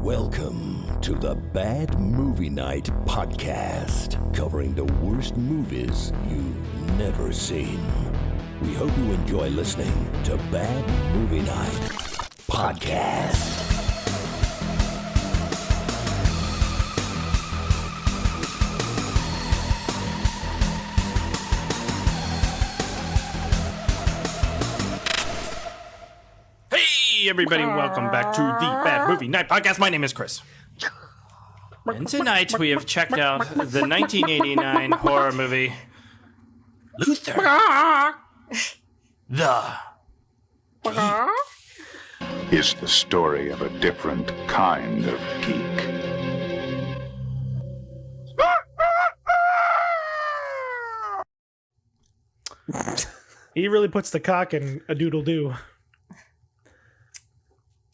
Welcome to the Bad Movie Night podcast, covering the worst movies you've never seen. We hope you enjoy listening to Bad Movie Night podcast. Hey everybody, welcome back to the Bad Movie Night Podcast. My name is Chris. And tonight we have checked out the 1989 horror movie, Luther. The Geek. Is the story of a different kind of geek. He really puts the cock in a doodle doo.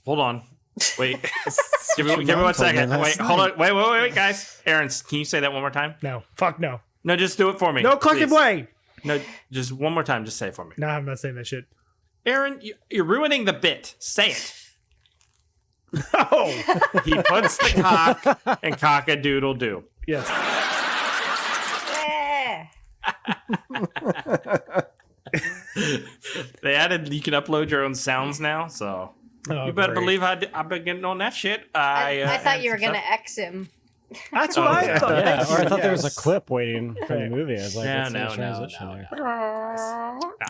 Hold on. Wait. give me 1 second. Wait, hold on. Wait, guys. Aaron, can you say that one more time? No. Fuck no. No, just do it for me. No clucking way. No, just one more time. Just say it for me. No, I'm not saying that shit. Aaron, you're ruining the bit. Say it. Oh. He puts the cock in cock-a-doodle-doo. Yes. They added you can upload your own sounds now, so you better believe I've been getting on that shit. I thought you were going to X him. That's what I thought. Yeah, or I thought there was a clip waiting for the movie. I was like, no.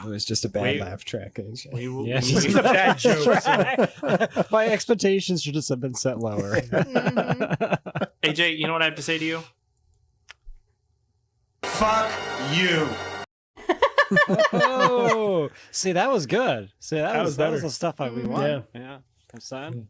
It was just a bad laugh track. Actually. Yeah, It's a bad joke. my expectations should just have been set lower. AJ, you know what I have to say to you? Fuck you. Oh, see, that was good. See, that was the stuff we wanted. Yeah. I'm saying.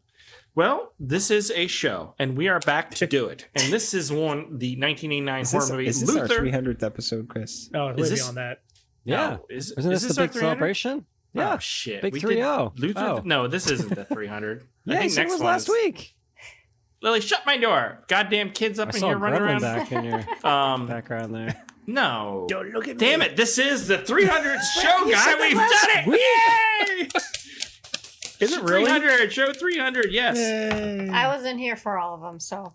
Well, this is a show, and we are back to do it. And this is the 1989 horror movie. Is this Luther. our 300th episode, Chris? Oh, it's way beyond that. Yeah. No, Isn't this the our big 300? celebration? Yeah. Oh, shit. Big We 3-0. did Luther. Oh. No, this isn't the 300. Yeah, it was last week. Lily, shut my door. Goddamn kids up I in saw here running around. back in your background there. No. Don't look at Damn me. it. This is the 300th show, guy. We've done it. Yay! Is it really? 300. Show 300. Yes. I wasn't here for all of them, so.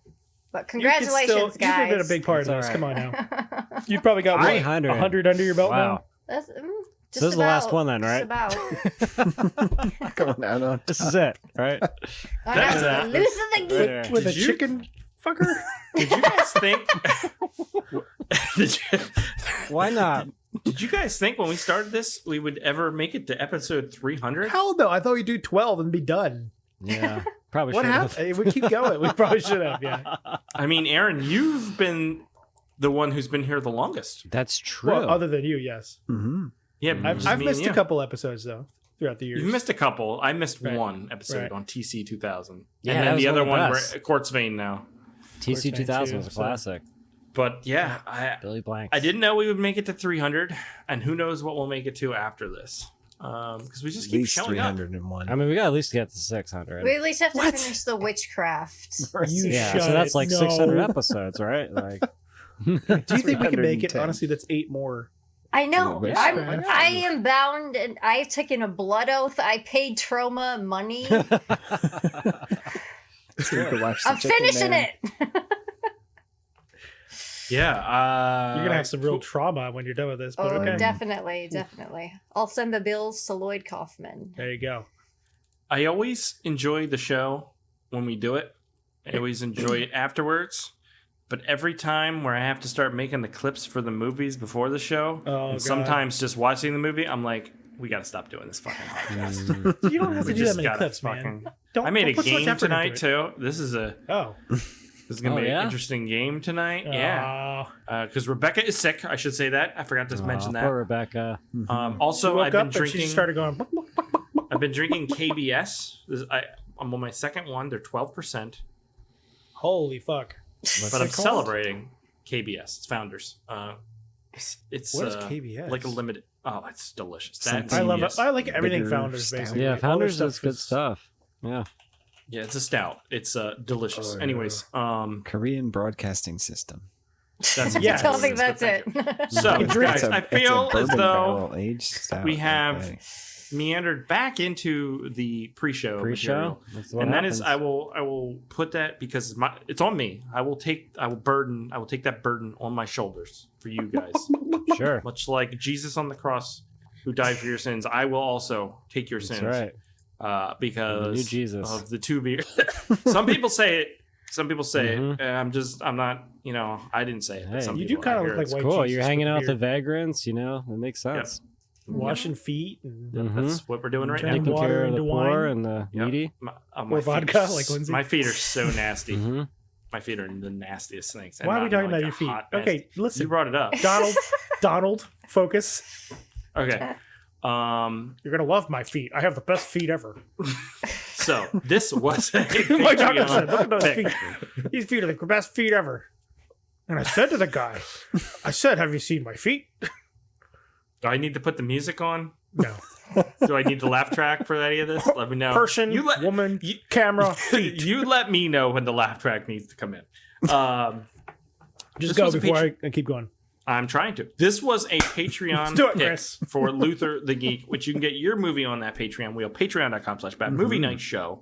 But You congratulations, could have been a guys. big part of That's this. all Come on now. You've probably got 300. 100 under your belt Wow. That's, So this is the last one then, right? Just about. Come on now, no. This is it, right? That's Alright, Luther the Geek. Right there. with a Did you- chicken fucker. Did you guys think? Why not? Did you guys think when we started this we would ever make it to episode 300? Hell no. I thought we'd do 12 and be done. Yeah. Probably What should have. happened? We keep going. We probably should have, yeah. I mean, Aaron, you've been the one who's been here the longest. That's true. Well, other than you, yes. Mm-hmm. Yeah, I've just me missed and a you. couple episodes, though, throughout the years. You've missed a couple. I missed Right. one episode Right. on TC 2000. Yeah, and that then was the one other of the one, best. we're at Quartz Vein now. TC 2000 was a so- classic. But yeah, Billy Blanks. I didn't know we would make it to 300, and who knows what we'll make it to after this. Because we just At keep least showing up. 301. I mean, we got to at least get to 600. We at least have to What? finish the witchcraft. You Yeah, shut so that's it. like No. 600 episodes, right? Like, Do you think we can make it? 310. Oh, Honestly, that's 8 more. I know. Yeah, I am bound, and I've taken a blood oath. I paid Troma money. So you could watch the I'm Chicken finishing Man. it. Yeah. You're gonna have some real trauma when you're done with this, but Oh, okay. definitely. I'll send the bills to Lloyd Kaufman. There you go. I always enjoy the show when we do it. I always enjoy it afterwards. But every time where I have to start making the clips for the movies before the show, Oh, and God. sometimes just watching the movie, I'm like, we got to stop doing this fucking podcast. You don't have to We do that just many gotta clips, man. fucking- Don't, I made a don't put so much game effort into tonight it. too. This is Oh. gonna Oh, be yeah? an interesting game tonight. Yeah, Oh. because Rebecca is sick. I should say that. I forgot to mention poor that. Rebecca. Also, She woke I've been up and she drinking. just started going. "Buck, buck, buck, buck, buck." I've been drinking KBS. I'm on my second one. They're 12%. Holy fuck! But I'm it called? celebrating KBS. It's Founders. It's What is KBS? like a limited. Oh, it's delicious. Something- That's I love it. Yes. I like everything Bigger Founders stout. basically. Yeah, All their Founders is good is- stuff. Yeah. yeah, it's a stout. It's delicious. Oh, yeah. Anyways, Korean Broadcasting System. that's Yeah. I don't think that's it. So, can drink guys, It's a- I it's a feel as bourbon though barrel aged stout. we have Okay. meandered back into the pre-show material. And that is, I will put that because it's on me. I will take that burden on my shoulders for you guys. Sure. Much like Jesus on the cross who died for your sins, I will also take your sins. Right. Because Jesus. of the two beers. Some people say it. Some people say it. I'm not, I didn't say it. Hey, some you people do kind of look like it's white Cool. Jesus You're hanging with out the with the vagrants, it makes sense. washing feet and That's what we're doing right Turning now. Taking water care of the into poor wine. and the needy. My or feet vodka, are like Lindsay. My feet are so nasty. Mhm. My feet are the nastiest things. And Why are we not talking like about a your feet? hot, Okay, nasty- listen. You brought it up. Donald, focus. Okay. You're gonna love my feet. I have the best feet ever. So this was a My doctor said, Patreon "Look at those pick. feet. These feet are the best feet ever." And I said to the guy, "Have you seen my feet?" Do I need to put the music on? No. Do I need the laugh track for any of this? Let me know. Person, woman, camera, feet. You let me know when the laugh track needs to come in. Just this go was a before I keep going. I'm trying to. This was a Patreon Let's do it, pick Chris. for Luther the Geek, which you can get your movie on that Patreon wheel, patreon.com/bad movie night show.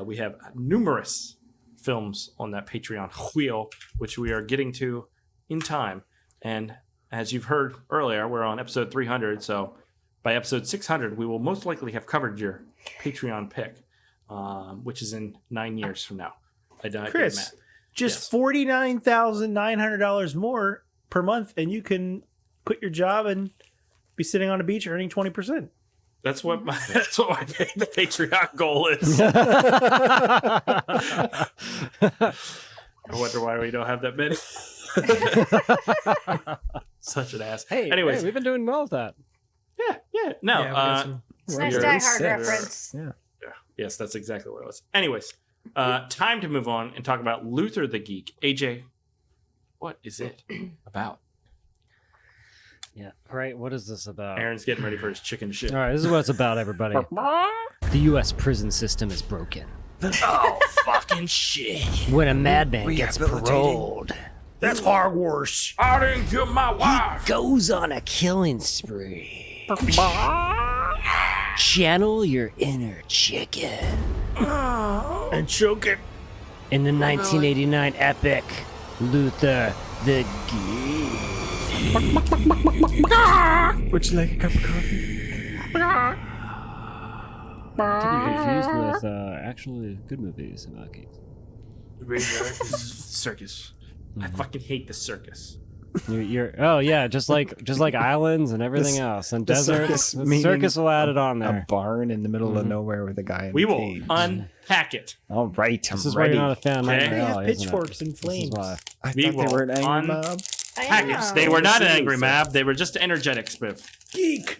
We have numerous films on that Patreon wheel, which we are getting to in time. And as you've heard earlier, we're on episode 300. So by episode 600, we will most likely have covered your Patreon pick, which is in 9 years from now. I did Chris, math. just $49,900 more per month, and you can quit your job and be sitting on a beach earning 20%. That's what my the Patreon goal is. I wonder why we don't have that many. Such an ass. Anyways, we've been doing well with that. yeah. No, Yeah, we got some- It's a nice You're Die Hard sick. reference. Yeah. yes, that's exactly what it was. Anyways, time to move on and talk about Luther the Geek. AJ, what is it about? Yeah. All right. What is this about? Aaron's getting ready for his chicken shit. All right. This is what it's about, everybody. The U.S. prison system is broken. Oh, fucking shit. When a madman gets paroled, That's Hogwarts. I didn't kill my wife. goes on a killing spree. Channel your inner chicken. And choke it. In the 1989 epic, Luther the Geek. Would you like a cup of coffee? To be confused with actually good movies about geeks. Circus. I fucking hate the circus. Oh yeah, just like islands and everything else and deserts. circus Circus will add it on A there. barn in the middle of nowhere with a guy in We a will cage. unpack it. All right, I'm This is why ready. you're not a fan of Okay. Nightmare They have Alley, isn't it? pitchforks and This is flames. why. I We thought they will were an angry un- mob. Packets. They were not an angry mob. They were just energetic spiff. Geek.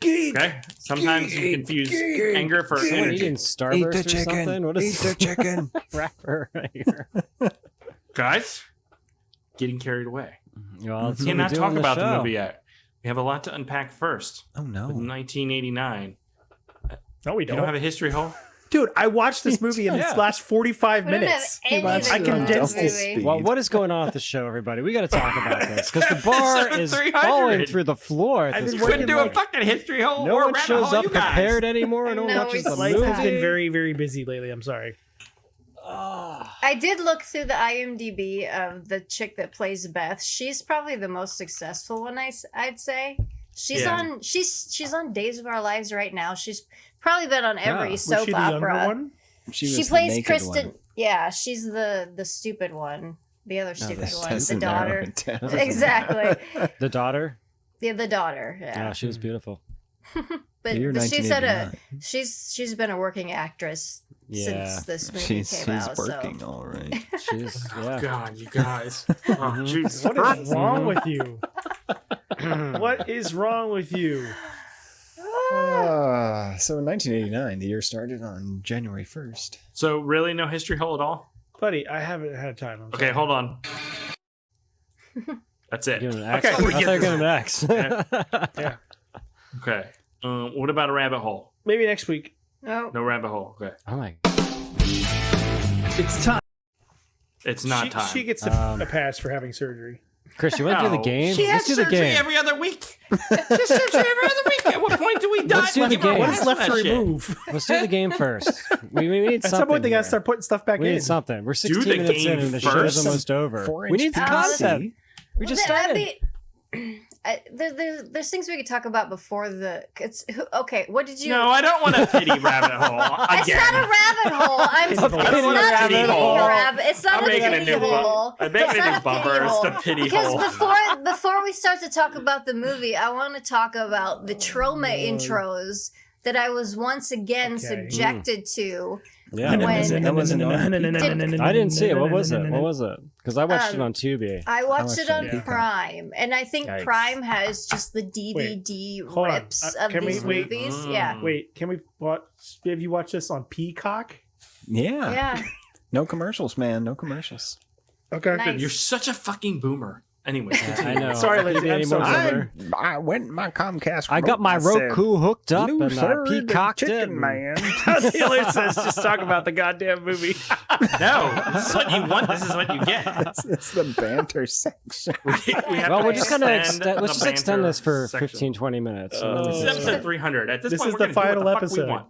Okay? Sometimes you confuse anger for What, energy. eating Starburst or something? What is Eat the chicken. rapper right here? Guys, getting carried away. Well, that's We what cannot we do talk on the about the show. movie yet. We have a lot to unpack first. Oh no. With 1989. No, we You don't don't. have a history hole? Dude, I watched this movie in its last 45 We don't have minutes. any of I the condensed movie. this. Well, what is going on at the show, everybody? We got to talk about this because the bar is 300. falling through the floor at I've this been You point. couldn't do a fucking history hole No or a one rabbit shows hole, up you guys. prepared anymore. No one No, watches the it's Life movie. has been very, very busy lately. I'm sorry. I did look through the IMDb of the chick that plays Beth. She's probably the most successful one. I'd say she's Yeah. on. She's on Days of Our Lives right now. She's probably been on every Was soap she the younger opera. one? She She was the plays naked Kristen. one. Yeah, she's the stupid one. The other No, stupid this one. The doesn't narrow daughter. it down. Exactly. The daughter? The daughter. Yeah. Yeah, she was beautiful. But, Year but she's had a 1989. she's been a working actress Yeah. since this movie She's came out. working So all right. She's yeah. God, you guys. Oh, Jesus. What is wrong with you? What is wrong with you? So in 1989, the year started on January 1st. So really no history hole at all? Buddy, I haven't had time. I'm Okay, sorry. hold on. That's it. Give him an X. Okay. I thought you were giving him an X. Yeah. Okay. What about a rabbit hole? Maybe next week. no. No rabbit hole. Okay. Oh my. It's time. It's not time. She gets a pass for having surgery. Chris, you want to do the game? She has Let's do the surgery game. every other week. She has surgery every other week. At what point do we die? Let's do the game. What is left to remove? Let's do the game first. We need At something. some point, they got to here. start putting stuff back We in. need something. We're the 16 minutes in game and the show's first. almost over. 4-inch We need the concept. We just started. There's things we could talk about before the. Okay. What did you? No, I don't want a pity rabbit hole. It's Again. not a rabbit hole. I don't want a not pity a hole. rabbit. It's not I'm a making pity a new hole. I'm making It's a not new a bumper. pity It's the hole. pity Because hole. before we start to talk about the movie, I want to talk about the trauma intros that I was once again subjected to. Yeah. That wasn't on. I didn't see it. What was it? What was it? Because I watched it on Tubi. I watched it on Peacock. Prime, and I think Yikes. Prime has just the DVD hold on. rips of Can we- these wait. movies. Yeah. Wait, can we watch? Have you watched this on Peacock? Yeah. Yeah. No commercials, man. No commercials. Okay. Nice. You're such a fucking boomer. Anyway, I know. Sorry, I couldn't Lindsay, be I'm any so more sorry. bummer. I went my Comcast. I got my Roku hooked up and peacocked it. chicken man. Taylor says, just talk about the goddamn movie. no, this is what you want. This is what you get. It's the banter section. We have Well, to we're just gonna extend let's the just extend banter this for section. 15, 20 minutes. and then we This is can episode start. 300. At this This point, is we're the gonna do final what the fuck we episode. want.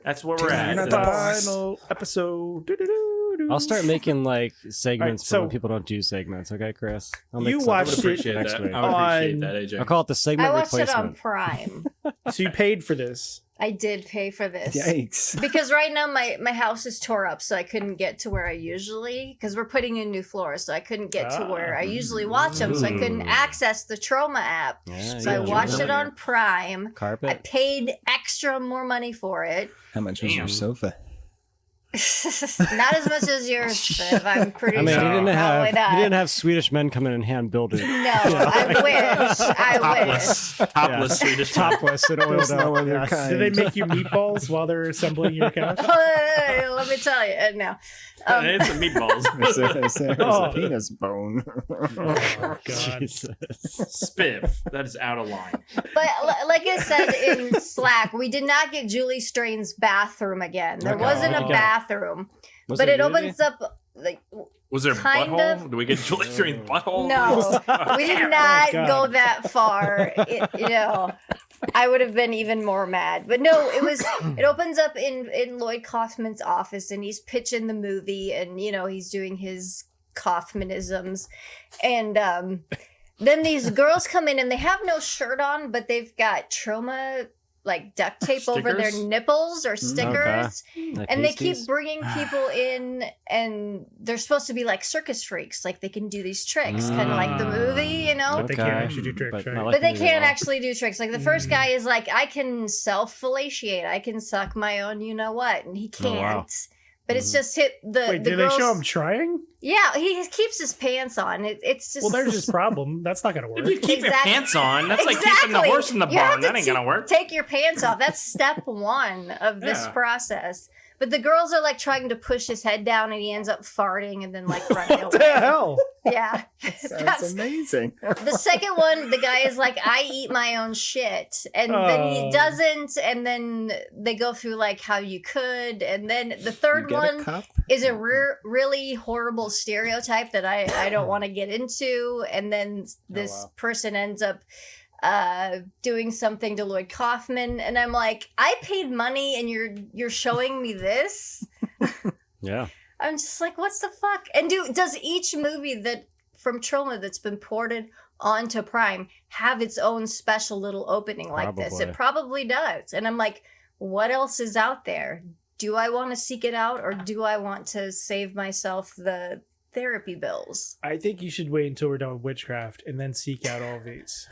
That's where we're at. Turn The it up. final episode. Doo-doo-doo-doo. I'll start making like segments so- for when people don't do segments. Okay, Chris? I'll make You something watched for it next week. I would appreciate on- that, AJ. I'll call it the segment I watched it on replacement. Prime. So you paid for this. I did pay for this. Yikes. Because right now my house is tore up, so I couldn't get to where I usually, because we're putting in new floors, so I couldn't get to where I usually watch them, so I couldn't access the Trauma app. Yeah, So I yeah, watched yeah. it on Prime. I Carpet. paid extra more money for it. How much was your sofa? Not as much as yours, Viv. I'm pretty I mean, sure. he didn't Probably have not. he didn't have Swedish men come in and hand build it. No, I wish. I wish. Topless Swedish. Topless and oiled no up. other Yes. kind. Did they make you meatballs while they're assembling your couch? Let me tell you. No. It's the meatballs. There's a penis bone. Oh, God. Jesus. Spiff. That is out of line. But like I said in Slack, we did not get Julie Strain's bathroom again. There Okay. wasn't a Okay. bathroom. Was But it nudity? opens up like Was there a Kind butthole? of. Did we get Julie Strain's butthole? no. We did not God. go that far. I would have been even more mad. But no, it opens up in Lloyd Kaufman's office and he's pitching the movie and he's doing his Kaufmanisms. And then these girls come in and they have no shirt on, but they've got trauma like duct tape over their Stickers? nipples or stickers. Like And they keep pasties? bringing people in, and they're supposed to be like circus freaks, like they can do these tricks, kind of like the movie, But they can't actually do tricks, But right? not like But they the can't movie at all. actually do tricks. Like the first guy is like, I can self-fellatiate, I can suck my own, you know what, and he can't. Oh, wow. But it's just the Wait, the do girls. they show him trying? Yeah, he keeps his pants on. It's just Well, there's his problem. That's not going to work. If you keep your Exactly. pants on, that's like keeping the horse in the You have barn. to That ain't gonna work. Take your pants off. That's step one of this Yeah. process. But the girls are like trying to push his head down, and he ends up farting and then like running What the away. hell? Yeah, That's amazing. the second one. The guy is like, I eat my own shit, and then he Oh. doesn't, and then they go through like how you could, and then the You third get a one cup? is a really horrible stereotype that I don't want to get into, and then this wow. person ends up doing something to Lloyd Kaufman, and I'm like, I paid money and you're showing me this. Yeah. I'm just like, what's the fuck? And does each movie that from Trauma that's been ported onto Prime have its own special little opening like this? Probably. It probably does. And I'm like, what else is out there? Do I want to seek it out, or do I want to save myself the therapy bills? I think you should wait until we're done with witchcraft and then seek out all of these.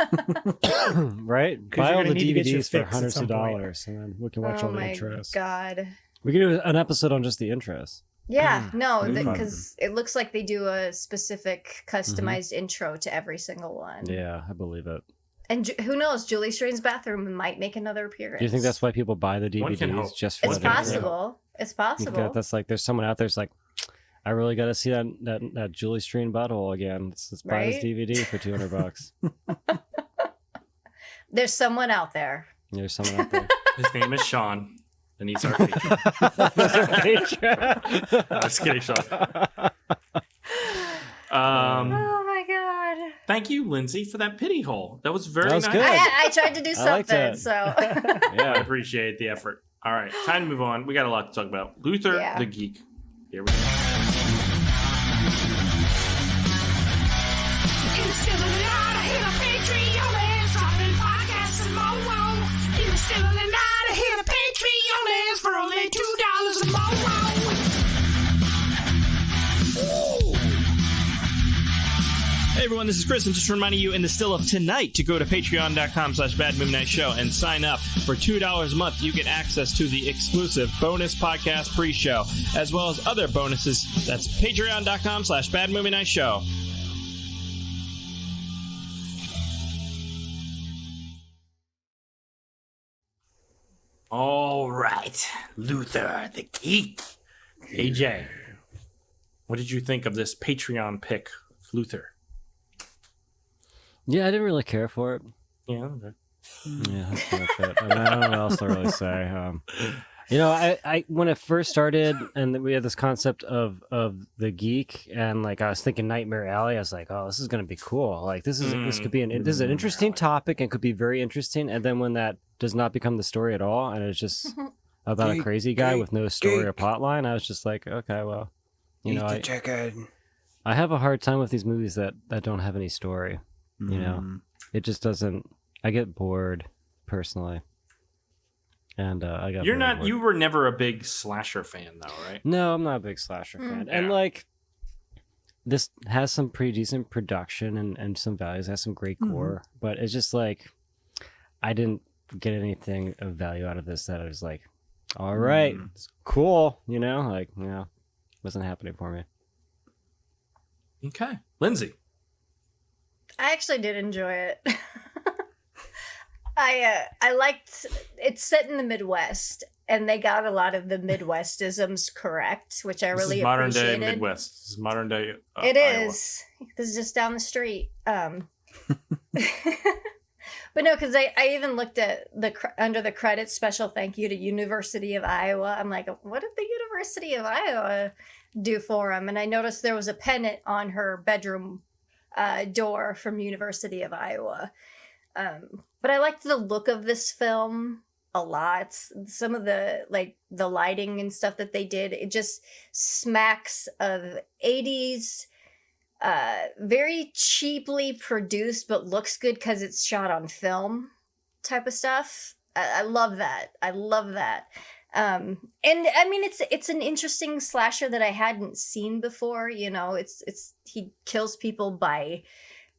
Right? 'Cause Buy you're all gonna the need to get your DVDs for fix at hundreds of some point. dollars, and then we can watch Oh all the my intros. god. We can do an episode on just the intros. Yeah, no, That'd be fun. because it looks like they do a specific customized intro to every single one. Yeah, I believe it. And who knows? Julie Strain's bathroom might make another appearance. Do you think that's why people buy the One can DVDs hope. just for It's that intro? possible. It's You think possible. that's like there's someone out there's like, I really got to see that Julie Strain butthole again. Let's buy this Right? DVD for $200. There's someone out there. There's someone out there. His name is Sean, and he's our patron. Just kidding, Sean. Oh my god. thank you, Lindsay, for that pity hole. That was very nice. Good. I tried to do something, so. I appreciate the effort. All right, time to move on. We got a lot to talk about. Luther the Geek. Here we go. Hey everyone, this is Chris, and just reminding you in the still of tonight to go to patreon.com/badmovienightshow and sign up. For $2 a month, you get access to the exclusive bonus podcast pre-show, as well as other bonuses. That's patreon.com/badmovienightshow. All right, Luther the Geek. AJ, what did you think of this Patreon pick, Luther? Yeah, I didn't really care for it. Yeah, okay. Yeah, that's it. I don't know what else to really say. I when it first started, and we had this concept of the geek, and like I was thinking Nightmare Alley. I was like, oh, this is gonna be cool. Like this could be this is an interesting topic and could be very interesting. And then when that does not become the story at all, and it's just about a crazy guy with no story or plotline, I was just like, okay, well, I have a hard time with these movies that don't have any story. You know, it just doesn't. I get bored personally, and I got. You're not. bored. You were never a big slasher fan, though, right? No, I'm not a big slasher fan, and like this has some pretty decent production and some values. It has some great gore, but it's just like I didn't get anything of value out of this. That I was like, all right, it's cool, you know, like wasn't happening for me. Okay, Lindsay. I actually did enjoy it. I liked it's set in the Midwest, and they got a lot of the Midwestisms correct, which I really modern appreciated. day Midwest. This is modern day. It Iowa. is. This is just down the street. But no, because I even looked at under the credits, special thank you to University of Iowa. I'm like, what did the University of Iowa do for them? And I noticed there was a pennant on her bedroom door from University of Iowa. But I liked the look of this film a lot. Some of the lighting and stuff that they did, it just smacks of 80s, very cheaply produced, but looks good because it's shot on film type of stuff. I love that. And I mean, it's an interesting slasher that I hadn't seen before. You know, he kills people by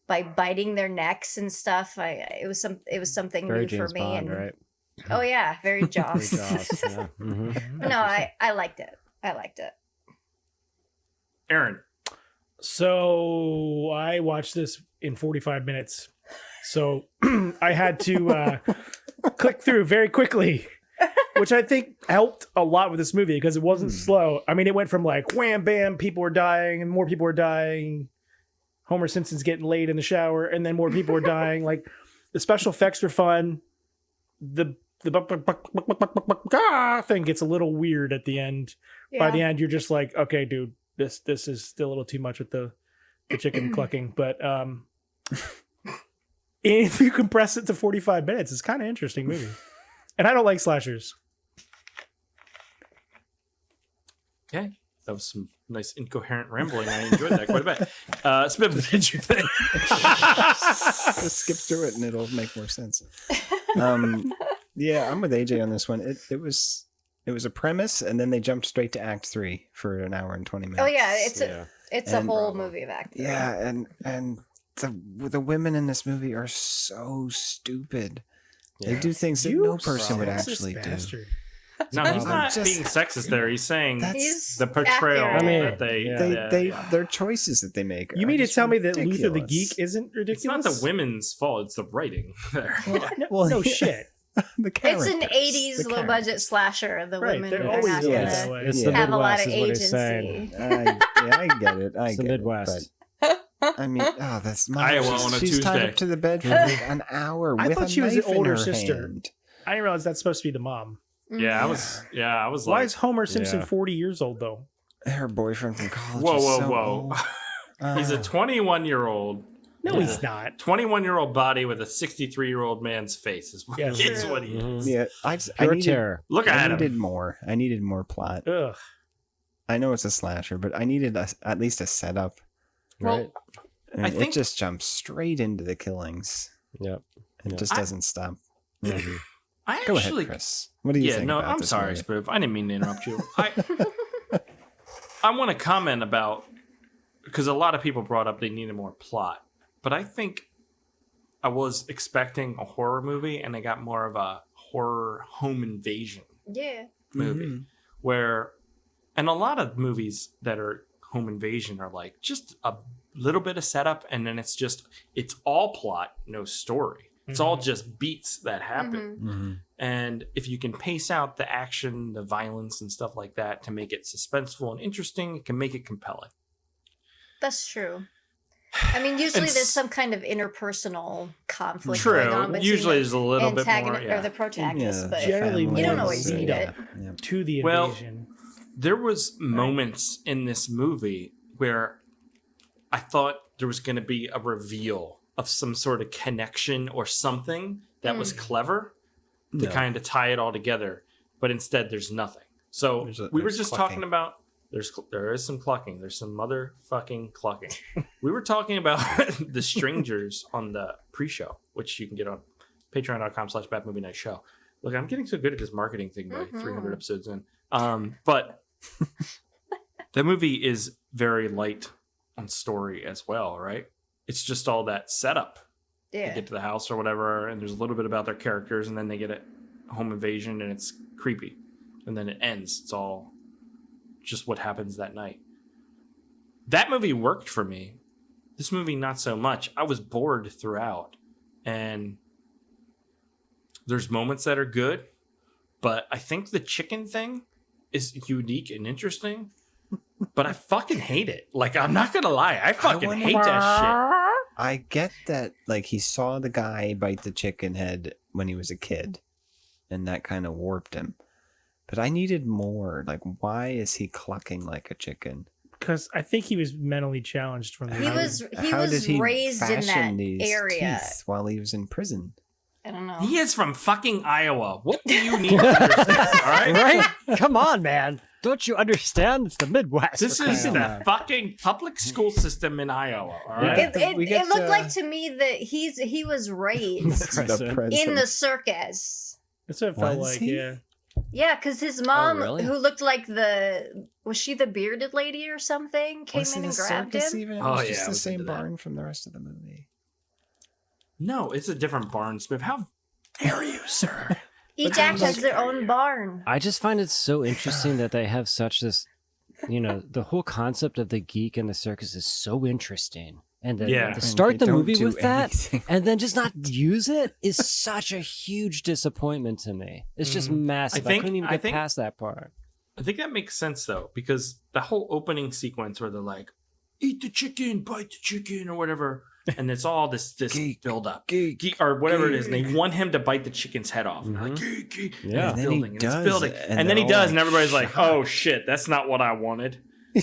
biting their necks and stuff. It was something Very new James for me. Bond, and right? oh yeah, very Jaws. Very Jaws, yeah. But no, I liked it. Aaron. So I watched this in 45 minutes. So I had to click through very quickly, which I think helped a lot with this movie because it wasn't slow. I mean, it went from like wham, bam, people were dying and more people were dying. Homer Simpson's getting laid in the shower and then more people were dying. Like the special effects were fun. The thing gets a little weird at the end. Yeah. By the end, you're just like, okay, dude, this is still a little too much with the chicken clucking. But if you compress it to 45 minutes, it's kind of interesting movie. And I don't like slashers. Okay. That was some nice incoherent rambling. I enjoyed that quite a bit. Spiv, what did you think? Just skip through it and it'll make more sense. Yeah, I'm with AJ on this one. It was a premise, and then they jumped straight to Act 3 for an hour and 20 minutes. Oh yeah, it's a whole movie of Act 3. Yeah, and the women in this movie are so stupid. Yeah. They do things that no person would actually do. No, he's not being sexist there. He's saying the portrayal accurate. that their choices that they make. You mean to tell me that Luther the Geek isn't ridiculous? It's not the women's fault. It's the writing there. No shit. It's an 80s low budget slasher. The women they're are always not It's gonna the have a lot of Midwest, agency. I get it. It's the Midwest. I mean, that's Iowa on a she's Tuesday. tied up to the bed for like an hour. I with thought a she was an knife in older her sister. hand. I didn't realize that's supposed to be the mom. Yeah, I was like, why is Homer Simpson 40 years old though? Her boyfriend from college. Whoa. Old. He's a 21-year-old No, he's not. 21-year-old body with a 63-year-old man's face is what, Yeah. is what he is. Yeah, I Pure needed, terror. Look I at needed him. more. I needed more plot. Ugh. I know it's a slasher, but I needed at least a setup. Right? I think- it just jumps straight into the killings. Yep. It Yeah. just doesn't stop. I Go actually, ahead, Chris. What do you think about I'm this sorry, movie? Spoof. I didn't mean to interrupt you. I want to comment about, because a lot of people brought up they needed more plot, but I think I was expecting a horror movie and I got more of a horror home invasion Yeah. movie where, and a lot of movies that are home invasion are like just a little bit of setup and then it's all plot, no story. It's all just beats that happen. And if you can pace out the action, the violence and stuff like that to make it suspenseful and interesting, it can make it compelling. That's true. I mean, usually there's some kind of interpersonal conflict True. going on between Usually the there's a little bit more, antagonist or the protagonist, but Generally, you don't more always lead need up it. Yeah. to the Well, invasion. There was moments in this movie where I thought there was going to be a reveal of some sort of connection or something that was clever to kind of tie it all together, but instead there's nothing. So we were there's just clucking. talking about there is some clucking. There's some motherfucking clucking. We were talking about the strangers on the pre-show, which you can get on patreon.com/badmovienight show. Look, I'm getting so good at this marketing thing by 300 episodes in. But the movie is very light on story as well, right? It's just all that setup. Yeah. They get to the house or whatever, and there's a little bit about their characters, and then they get a home invasion, and it's creepy. And then it ends. It's all just what happens that night. That movie worked for me. This movie, not so much. I was bored throughout. And there's moments that are good, but I think the chicken thing is unique and interesting. But I fucking hate it. Like, I'm not gonna lie. I fucking hate that shit. I get that, like, he saw the guy bite the chicken head when he was a kid, and that kind of warped him. But I needed more. Like, why is he clucking like a chicken? Because I think he was mentally challenged from the He was raised in that fashion these area. teeth while he was in prison? I don't know. He is from fucking Iowa. What do you need to understand? All right? Right? Come on, man. Don't you understand? It's the Midwest. This for is crying out the loud. fucking public school system in Iowa. All right? It looked like to me that he was raised President. in the circus. That's what it felt Was like, he? yeah. Yeah, because his mom, really? who looked like was she the bearded lady or something, came Was in it and a grabbed circus him? even? It Oh, was yeah, just I the was same into that. barn from the rest of the movie. No, it's a different barn, Smith. How dare you, sir? Each act has their own barn. I just find it so interesting that they have such this, the whole concept of the geek and the circus is so interesting. And then Yeah. to start And the they don't movie do with that anything. and then just not use it is such a huge disappointment to me. It's just massive. I couldn't even get past that part. I think that makes sense, though, because the whole opening sequence where they're like, eat the chicken, bite the chicken, or whatever, and it's all this Geek, build-up. geek, Or whatever it is, and they geek. want him to bite the chicken's head off. And they're like, geek, geek. Yeah. And And it's then he building, and does it's building. it, And and then he they're does, all and everybody's like, shocked. oh, shit, that's not what I wanted.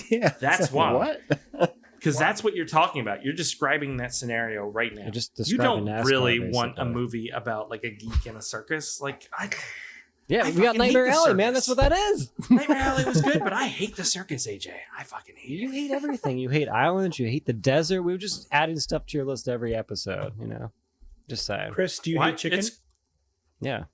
Yeah, That's it's like, why. What? Because that's what you're talking about. You're describing that scenario right now. You're just You describing don't NASCAR, really want a basically. movie about like a geek in a circus. Like, Yeah, I we got fucking hate Nightmare the Alley, man. circus. That's what that is. Nightmare Alley was good, but I hate the circus, AJ. I fucking hate You it. hate everything. You hate islands. You hate the desert. We were just adding stuff to your list every episode, Just saying. Chris, do you Why- hate chicken? it's- Yeah.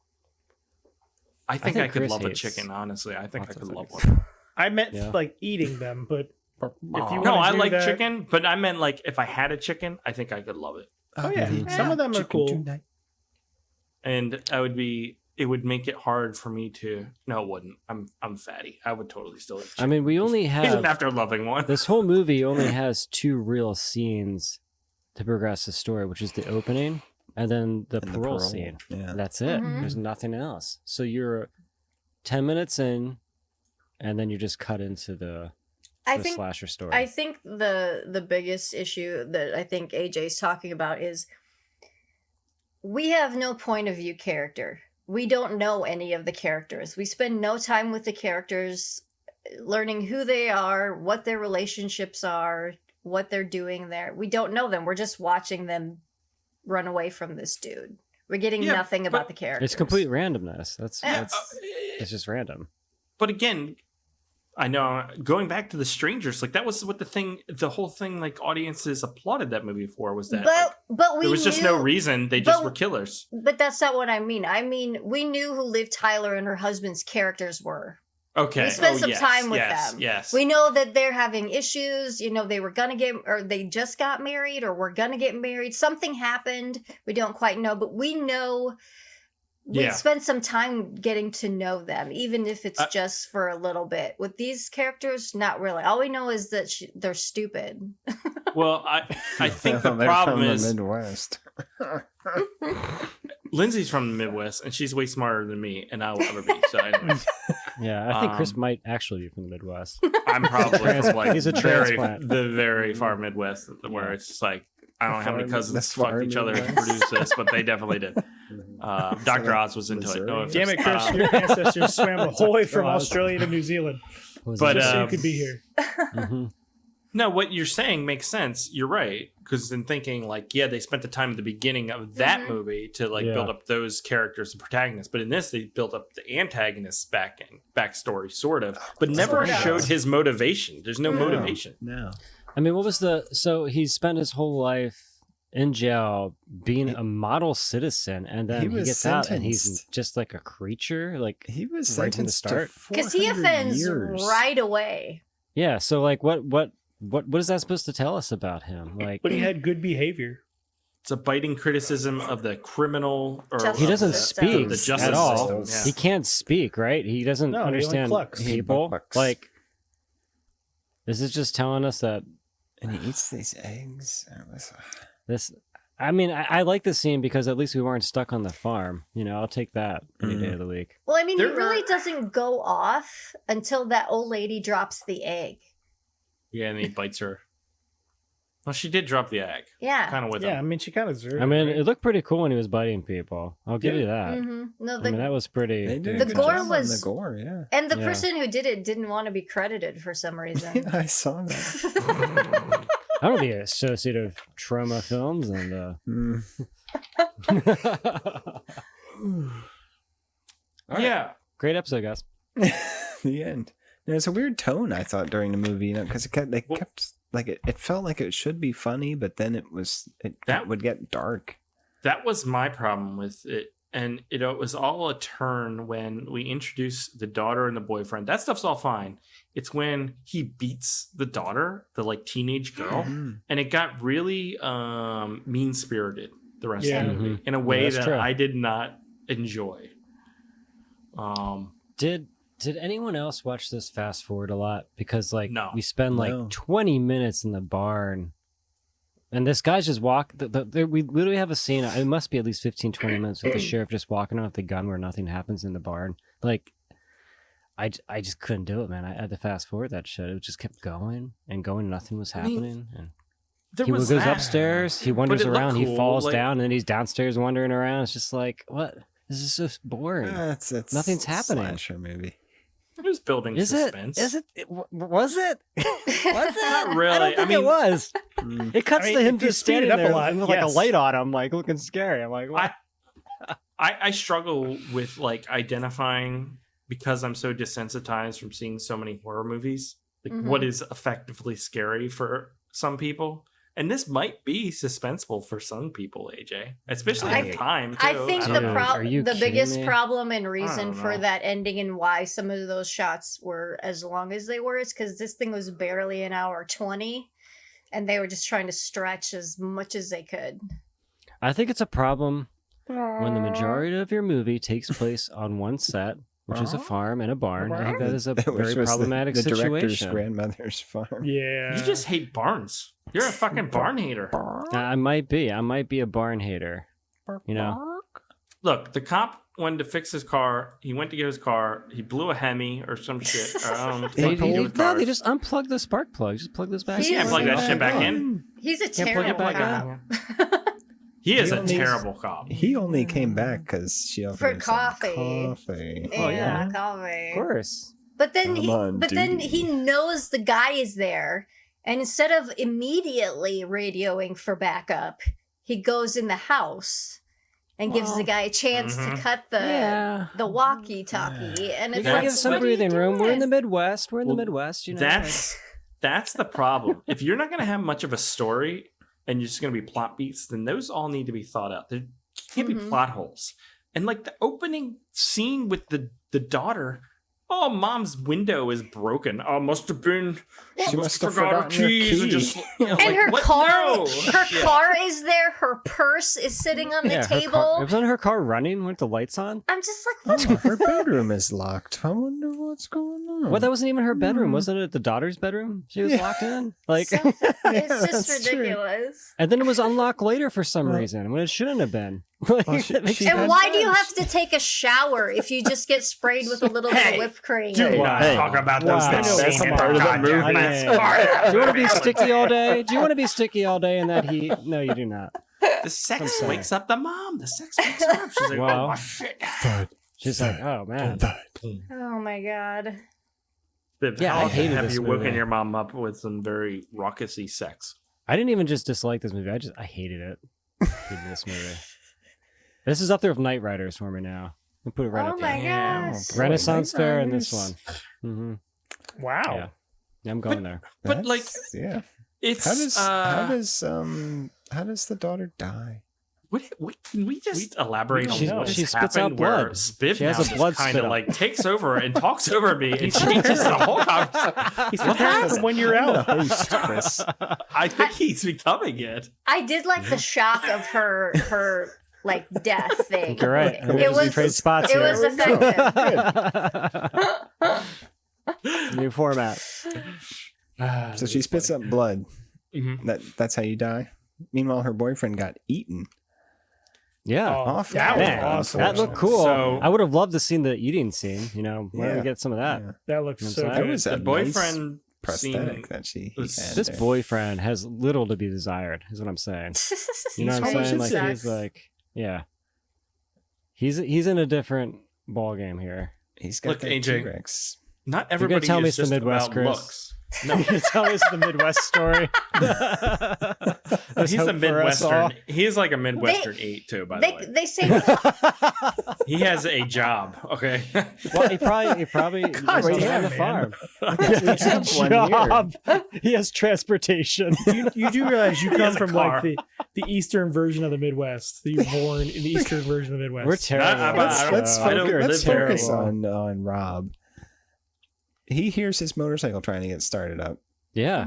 I think I could Chris love a hates chicken, honestly. I think I lots could of love things. one. I meant Yeah. like eating them, but if you No, wanna I do like that- chicken, but I meant like if I had a chicken, I think I could love it. Oh yeah, some of them are Chicken cool. tonight. And it would make it hard for me to. No, it wouldn't. I'm fatty. I would totally still eat chicken. I mean, we only Even have after loving one. this whole movie only has 2 real scenes to progress the story, which is the opening and then the And the parole parole, scene. yeah. That's it. Mhm. There's nothing else. So you're 10 minutes in, and then you just cut into the slasher story. I think the biggest issue that I think AJ's talking about is we have no point of view character. We don't know any of the characters. We spend no time with the characters learning who they are, what their relationships are, what they're doing there. We don't know them. We're just watching them run away from this dude. We're getting nothing about the characters. It's complete randomness. That's it's just random. But again, I know going back to the strangers, like that was what the whole thing, like audiences applauded that movie for, was that but we there was just no reason, they just were killers. But that's not what I mean. I mean, we knew who Liv Tyler and her husband's characters were. Okay. We spent some time with them. Yes. We know that they're having issues. You know, they were gonna get, or they just got married, or were gonna get married. Something happened. We don't quite know, but we know. We spent some time getting to know them, even if it's just for a little bit. With these characters, not really. All we know is that they're stupid. Well, I think the problem is the Midwest. Lindsay's from the Midwest, and she's way smarter than me, and I will ever be. So, anyways, Yeah, I think Chris might actually be from the Midwest. I'm probably from like He's a transplant. the very far Midwest, where it's just like I don't know how many cousins fucked each other to produce this, but they definitely did. Dr. Oz was into it. No, Damn it, Chris! Your ancestors swam the whole way from Australia to New Zealand, but just so you could be here. No, what you're saying makes sense. You're right, because in thinking like, they spent the time at the beginning of that movie to like build up those characters, the protagonists. But in this, they built up the antagonist's backstory, sort of, but never showed his motivation. There's no motivation. No. I mean, what was so he spent his whole life in jail being a model citizen, and then he gets out and he's just like a creature. Like he was right from the sentenced start. Because he offends right away. Yeah. So like, what is that supposed to tell us about him? Like, But he had good behavior. It's a biting criticism of the criminal. Or he doesn't speak the justice at all. system. Yeah. He can't speak, right? He doesn't understand people. Like, this is just telling us that. And he eats these eggs. I mean, I like this scene because at least we weren't stuck on the farm. You know, I'll take that any day of the week. Well, I mean, he really doesn't go off until that old lady drops the egg. Yeah, and he bites her. Well, she did drop the egg. Yeah. Kind of with him. Yeah, I mean, she kind of deserved it. I mean, it looked pretty cool when he was biting people. I'll give you that. Mm-hmm. No, I mean, that was pretty. They did the a good gore job was on the gore, yeah. And the person who did it didn't want to be credited for some reason. I saw that. I don't be an associate of trauma films and. Yeah. Great episode, guys. The end. There's a weird tone I thought during the movie, you know, because it kept like it felt like it should be funny, but then it would get dark. That was my problem with it. And, you know, it was all a turn when we introduced the daughter and the boyfriend. That stuff's all fine. It's when he beats the daughter, the like teenage girl, and it got really mean-spirited the rest of the movie in a way that I did not enjoy. Did anyone else watch this fast forward a lot? Because like we spend like 20 minutes in the barn. And this guy's just we literally have a scene. It must be at least 15, 20 minutes with the sheriff just walking around with the gun where nothing happens in the barn. Like, I just couldn't do it, man. I had to fast forward that shit. It just kept going and going. Nothing was happening. And he goes upstairs. He wanders around. He falls down, and then he's downstairs wandering around. It's just like, what? This is so boring. Nothing's happening. Slasher movie. It was building suspense. Was it? Was it? Not really. I don't think it was. It cuts to him just standing up there a lot, with like a light on him, like looking scary. I'm like, what? I struggle with like identifying, because I'm so desensitized from seeing so many horror movies, like what is effectively scary for some people. And this might be suspenseful for some people, AJ, especially at the time. Too. I think the biggest me? problem and reason for that ending and why some of those shots were as long as they were is because this thing was barely an hour 20, and they were just trying to stretch as much as they could. I think it's a problem when the majority of your movie takes place on one set, which is a farm and a barn. I think that is a very problematic the situation. director's grandmother's farm. Yeah. You just hate barns. You're a fucking barn hater. I might be a barn hater. You know? Look, the cop wanted to fix his car. He went to get his car. He blew a Hemi or some shit. They just unplugged the spark plug. Just plug this back in. You can't plug that shit back in. He's a terrible cop. He is a terrible cop. He only came back because she offered For him some coffee. Yeah, coffee. Of course. But then he knows the guy is there, And instead of immediately radioing for backup, he goes in the house and gives the guy a chance to cut the walkie-talkie. And You it's gotta like, give some what are you breathing room. We're in the doing? Midwest. We're in the Midwest. You know, That's the problem. If you're not going to have much of a story and you're just going to be plot beats, then those all need to be thought out. There can't be plot holes. And like the opening scene with the daughter, oh, mom's window is broken. Oh, must have been. She must have forgot her forgotten her keys. key. And, just, you know, And like, her what? car, No. her car is there. Her purse is sitting on the yeah, table. Wasn't her car running with the lights on? I'm just like, what? Oh, her bedroom is locked. I wonder what's going on. Well, that wasn't even her bedroom. Wasn't it the daughter's bedroom? She was locked in. Like, It's just that's true. ridiculous. and then it was unlocked later for some reason when it shouldn't have been. Like, Well, she- that makes she sense. And why do you have to take a shower if you just get sprayed with a little bit of whipped cream? Do not talk about those Wow. things. I know, That's that's part part of of the the movie. movie. Do you want to be sticky all day? Do you want to be sticky all day in that heat? No, you do not. The sex sorry. wakes up the mom. The sex wakes her up. She's like, Wow. oh, shit. She's like, oh man. Oh my god. Viv, Yeah, how I often hated have this you woken movie. your mom up with some very raucousy sex? I didn't even just dislike this movie. I hated it. Hated this movie. This is up there with Knight Riders for me now. I'll put it right Oh up there. my gosh. Renaissance Knight Fair and this one. Riders. Mm-hmm. Wow. Yeah, I'm going there. But like, yeah. it's How does the daughter die? can we just elaborate on She- what she has spits out happened where blood. Spiff She has now a blood just kind spit of up. like takes over and talks over me and changes the whole conversation. He's preparing for when you're out. Host, Chris. I think he's becoming it. I did like the shock of her like death thing. You're right. It was trade spots it here. was effective. New format. So she spits up blood. Mhm. That's how you die. Meanwhile, her boyfriend got eaten. Yeah. Off. that was Man, awesome. that looked cool. So- I would have loved to seen the eating scene. You know, why don't we Yeah. get some of that? Yeah. That looks so That That good. was The a boyfriend nice prosthetic scene that she was- had This there. boyfriend has little to be desired, is what I'm saying. You know what I'm He's saying? almost Like sucks. he's like, yeah, he's in a different ball game here. He's got Look, that AJ. T-Rex. Not gonna everybody tell me is it's the just Midwest, about Chris? looks. No, you tell us the Midwest story. He's a Midwestern. He is like a Midwestern 8 too, by the way. They say He has a job, okay? Well, he probably was on damn, the man. farm. One year. He has transportation. You do realize you come has a from car. like the eastern version of the Midwest. That you're born in the eastern version of the Midwest. We're terrible. Let's I don't focus live there. on Rob. He hears his motorcycle trying to get started up, Yeah.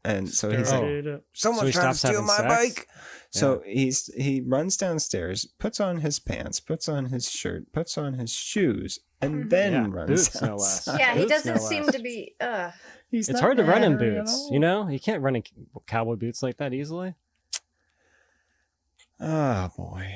and so he's like, Started up. "Someone's So he trying to stops steal my having sex? bike." So he runs downstairs, puts on his pants, puts on his shirt, puts on his shoes, and then Yeah, runs boots, no less. outside. yeah, he Boots, doesn't no seem less. to be He's It's not hard to run in married at boots. all. You know, you can't run in cowboy boots like that easily. Oh boy.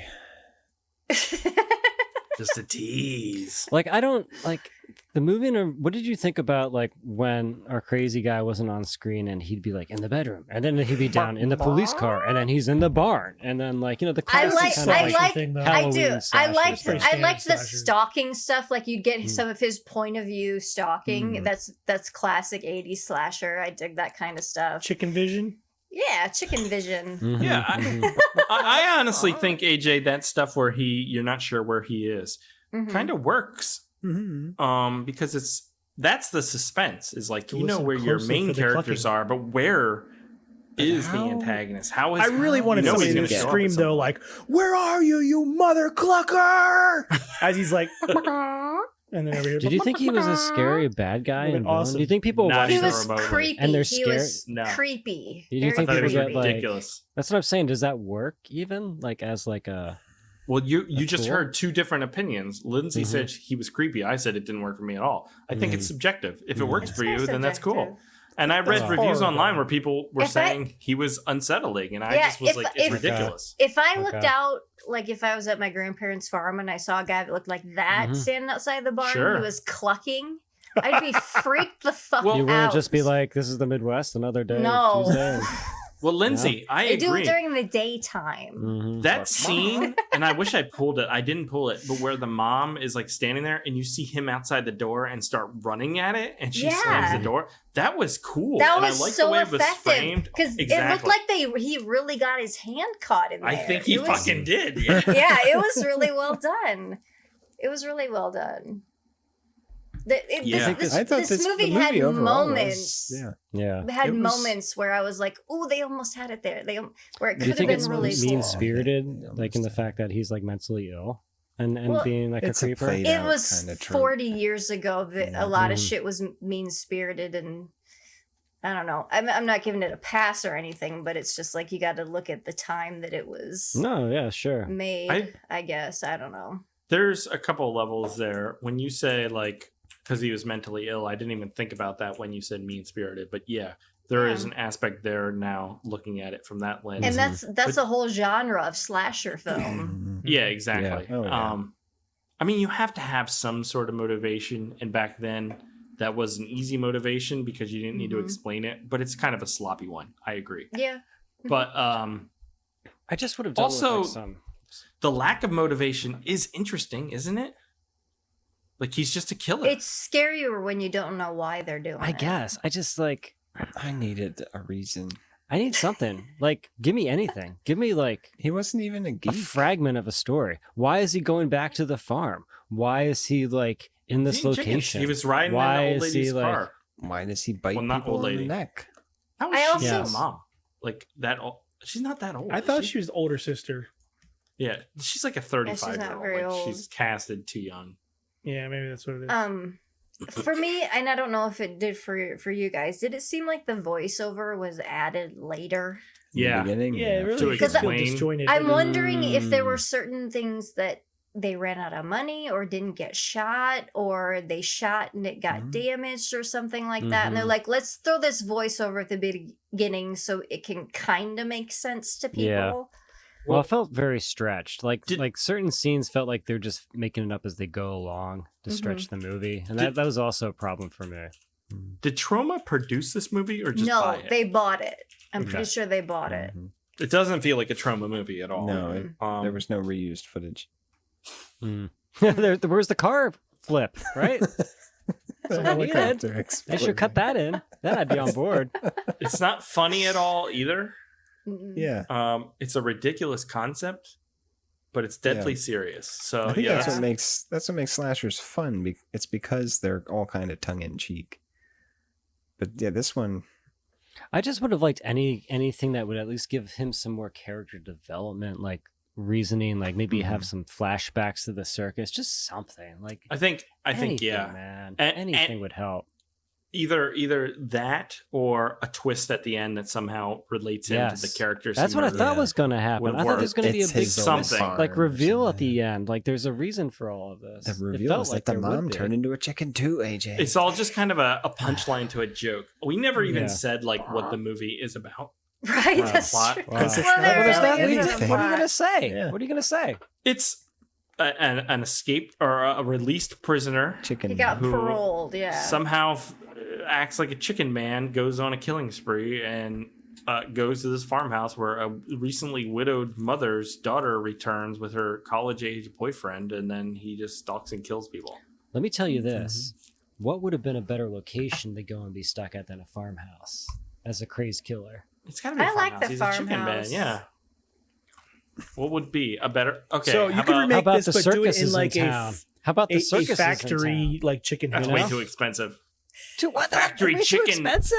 Just a tease. Like I don't like the movie. What did you think about like when our crazy guy wasn't on screen and he'd be like in the bedroom and then he'd be down in the police car and then he's in the barn and then like the I classic like kind of I like like thing, though. I do. Halloween I like slashers. I like the Slashers. stalking stuff. Like you'd get some of his point of view stalking. That's classic 80s slasher. I dig that kind of stuff. Chicken Vision. Yeah, chicken vision. Mhm, Yeah, mhm. I honestly think, AJ, that stuff where you're not sure where he is Mhm. kind of works. Mm-hmm. Because that's the suspense is like, To you know listen where your closely main for the characters clucking. are, but where is the how- antagonist? How is I really wanted you know somebody he's to gonna show up scream at some though, point. like, "Where are you, you mother clucker?" As he's like, and then over here. Did you think he was a scary bad guy? Would've And been awesome. Do you think people Not watch He even this? was remotely. creepy. And they're He was No. creepy. Do you Very think I thought it people was get, creepy. like- ridiculous. That's what I'm saying. Does that work even like as like a? Well, you just cool. heard two different opinions. Lindsay Mhm. said he was creepy. I said it didn't work for me at all. I think it's subjective. If it Mhm. works It's for you, so then that's cool. subjective. And I read That's reviews horrible. online where people were If I- saying he was unsettling, and I Yeah, just was if- like, it's if- ridiculous. If I looked Okay. out, like if I was at my grandparents' farm and I saw a guy that looked like that Mhm. standing outside the barn, Sure. he was clucking, I'd be freaked the fuck Well, You out. wouldn't just be like, "This is the Midwest, another day, No. Tuesday." Well, Lindsay, I They do agree. it during the daytime. Mhm. That scene, and I wish I pulled it. I didn't pull it, but where the mom is like standing there and you see him outside the door and start running at it, and she slams the door. That was cool. That and was I liked so the way it was effective framed. because it looked Exactly. like he really got his hand caught in there. I think he It was- fucking did. Yeah. Yeah, it was really well done. It was really well done. Yeah. I thought This movie the had overall moments. was, Yeah. It had It was- moments where I was like, "Oh, they almost had it there." Where it Do you could have think been it's really cool. mean spirited, Yeah, like in the almost. fact that he's like mentally ill and Well, being like a it's a creeper? play- It out was kinda trope. 40 years ago that Yeah. a lot of Mhm. shit was mean spirited, and I don't know. I'm not giving it a pass or anything, but it's just like you got to look at the time that it was No, yeah, sure. made. I guess I don't know. There's a couple levels there. When you say like, because he was mentally ill, I didn't even think about that when you said mean spirited. But yeah, there is Yeah. an aspect there now looking at it from that lens. And that's a whole genre of slasher film. Mhm. Yeah, exactly. Yeah. Oh, yeah. I mean, you have to have some sort of motivation, and back then that was an easy motivation because you didn't need to Mhm. explain it. But it's kind of a sloppy one. I agree. Yeah. But I just would have done Also- with like some. the lack of motivation is interesting, isn't it? Like he's just a killer. It's scarier when you don't know why they're doing I it. guess I just like I needed a reason. I need something. Like, give me anything. Give me like He wasn't even a a geek. fragment of a story. Why is he going back to the farm? Why is he like in this Eating chickens. location? He was riding Why in the old is he, lady's like- car. Why does he bite Well, not people old in lady. the neck? How is I she also- a mom? Like that old? She's not that old. I is thought she was the older sister. Yeah, she's like a not 35-year-old. very Like old. she's casted too young. Yeah, maybe that's what it is. For me, and I don't know if it did for you guys, did it seem like the voiceover was added later? In the Yeah. beginning? Yeah, it to really did feel explain- disjointed. I'm wondering if there Mm. were certain things that they ran out of money or didn't get shot, or they shot and it got Mhm. damaged or something like that. And they're Mhm. like, let's throw this voiceover at the beginning so it can kind of make sense to people. Yeah. Well, it felt very stretched. Like Did- like certain scenes felt like they're just making it up as they go along to stretch the movie, and that was also a problem for me. Did Troma produce this movie or just No, buy it? they bought it. I'm Okay. pretty sure they bought it. Mhm. It doesn't feel like a Troma movie at all. No, there Um, was no reused footage. Where's the car flip? Right? The helicopter helicopter They should cut that in. Then I'd be on board. it's not funny at all either. Mm-mm. Yeah. It's a ridiculous concept, but it's deadly Yeah. serious. So I think yeah, that's what makes slashers fun. It's because they're all kind of tongue in cheek. But yeah, this one, I just would have liked anything that would at least give him some more character development, like reasoning, like maybe have some flashbacks to the circus, just something. Like I think anything, yeah. man, And- anything and- would help. Either that or a twist at the end that somehow relates into the Yes. characters. That's he what I murdered. thought was going to happen. Would I thought work. there's going to be a It's big his something. twist, like reveal at the end. Like there's a reason for all of this. the It reveal felt is like that the there would mom be. turned into a chicken too, AJ. It's all just kind of a punchline to a joke. We never even Yeah. said like what the movie is about. Right, that's plot. true. Wow. Because it's Well, not there What is about that? really is a anything. What are you plot. going to say? Yeah. What are you going to say? It's an escaped or a released prisoner Chicken. He got Who paroled, yeah. somehow acts like a chicken man, goes on a killing spree, and goes to this farmhouse where a recently widowed mother's daughter returns with her college-age boyfriend, and then he just stalks and kills people. Let me tell you this. What would have been a better location to go and be stuck at than a farmhouse as a crazed killer? It's gotta be a I like farmhouse. the He's a chicken man, farmhouse. yeah. What would be a better? Okay, So how you can about- remake How about this, the but do it circus in is like in a town? How about the circus is factory like chicken That's house. way too expensive. To what? Factory Way too chicken. expensive?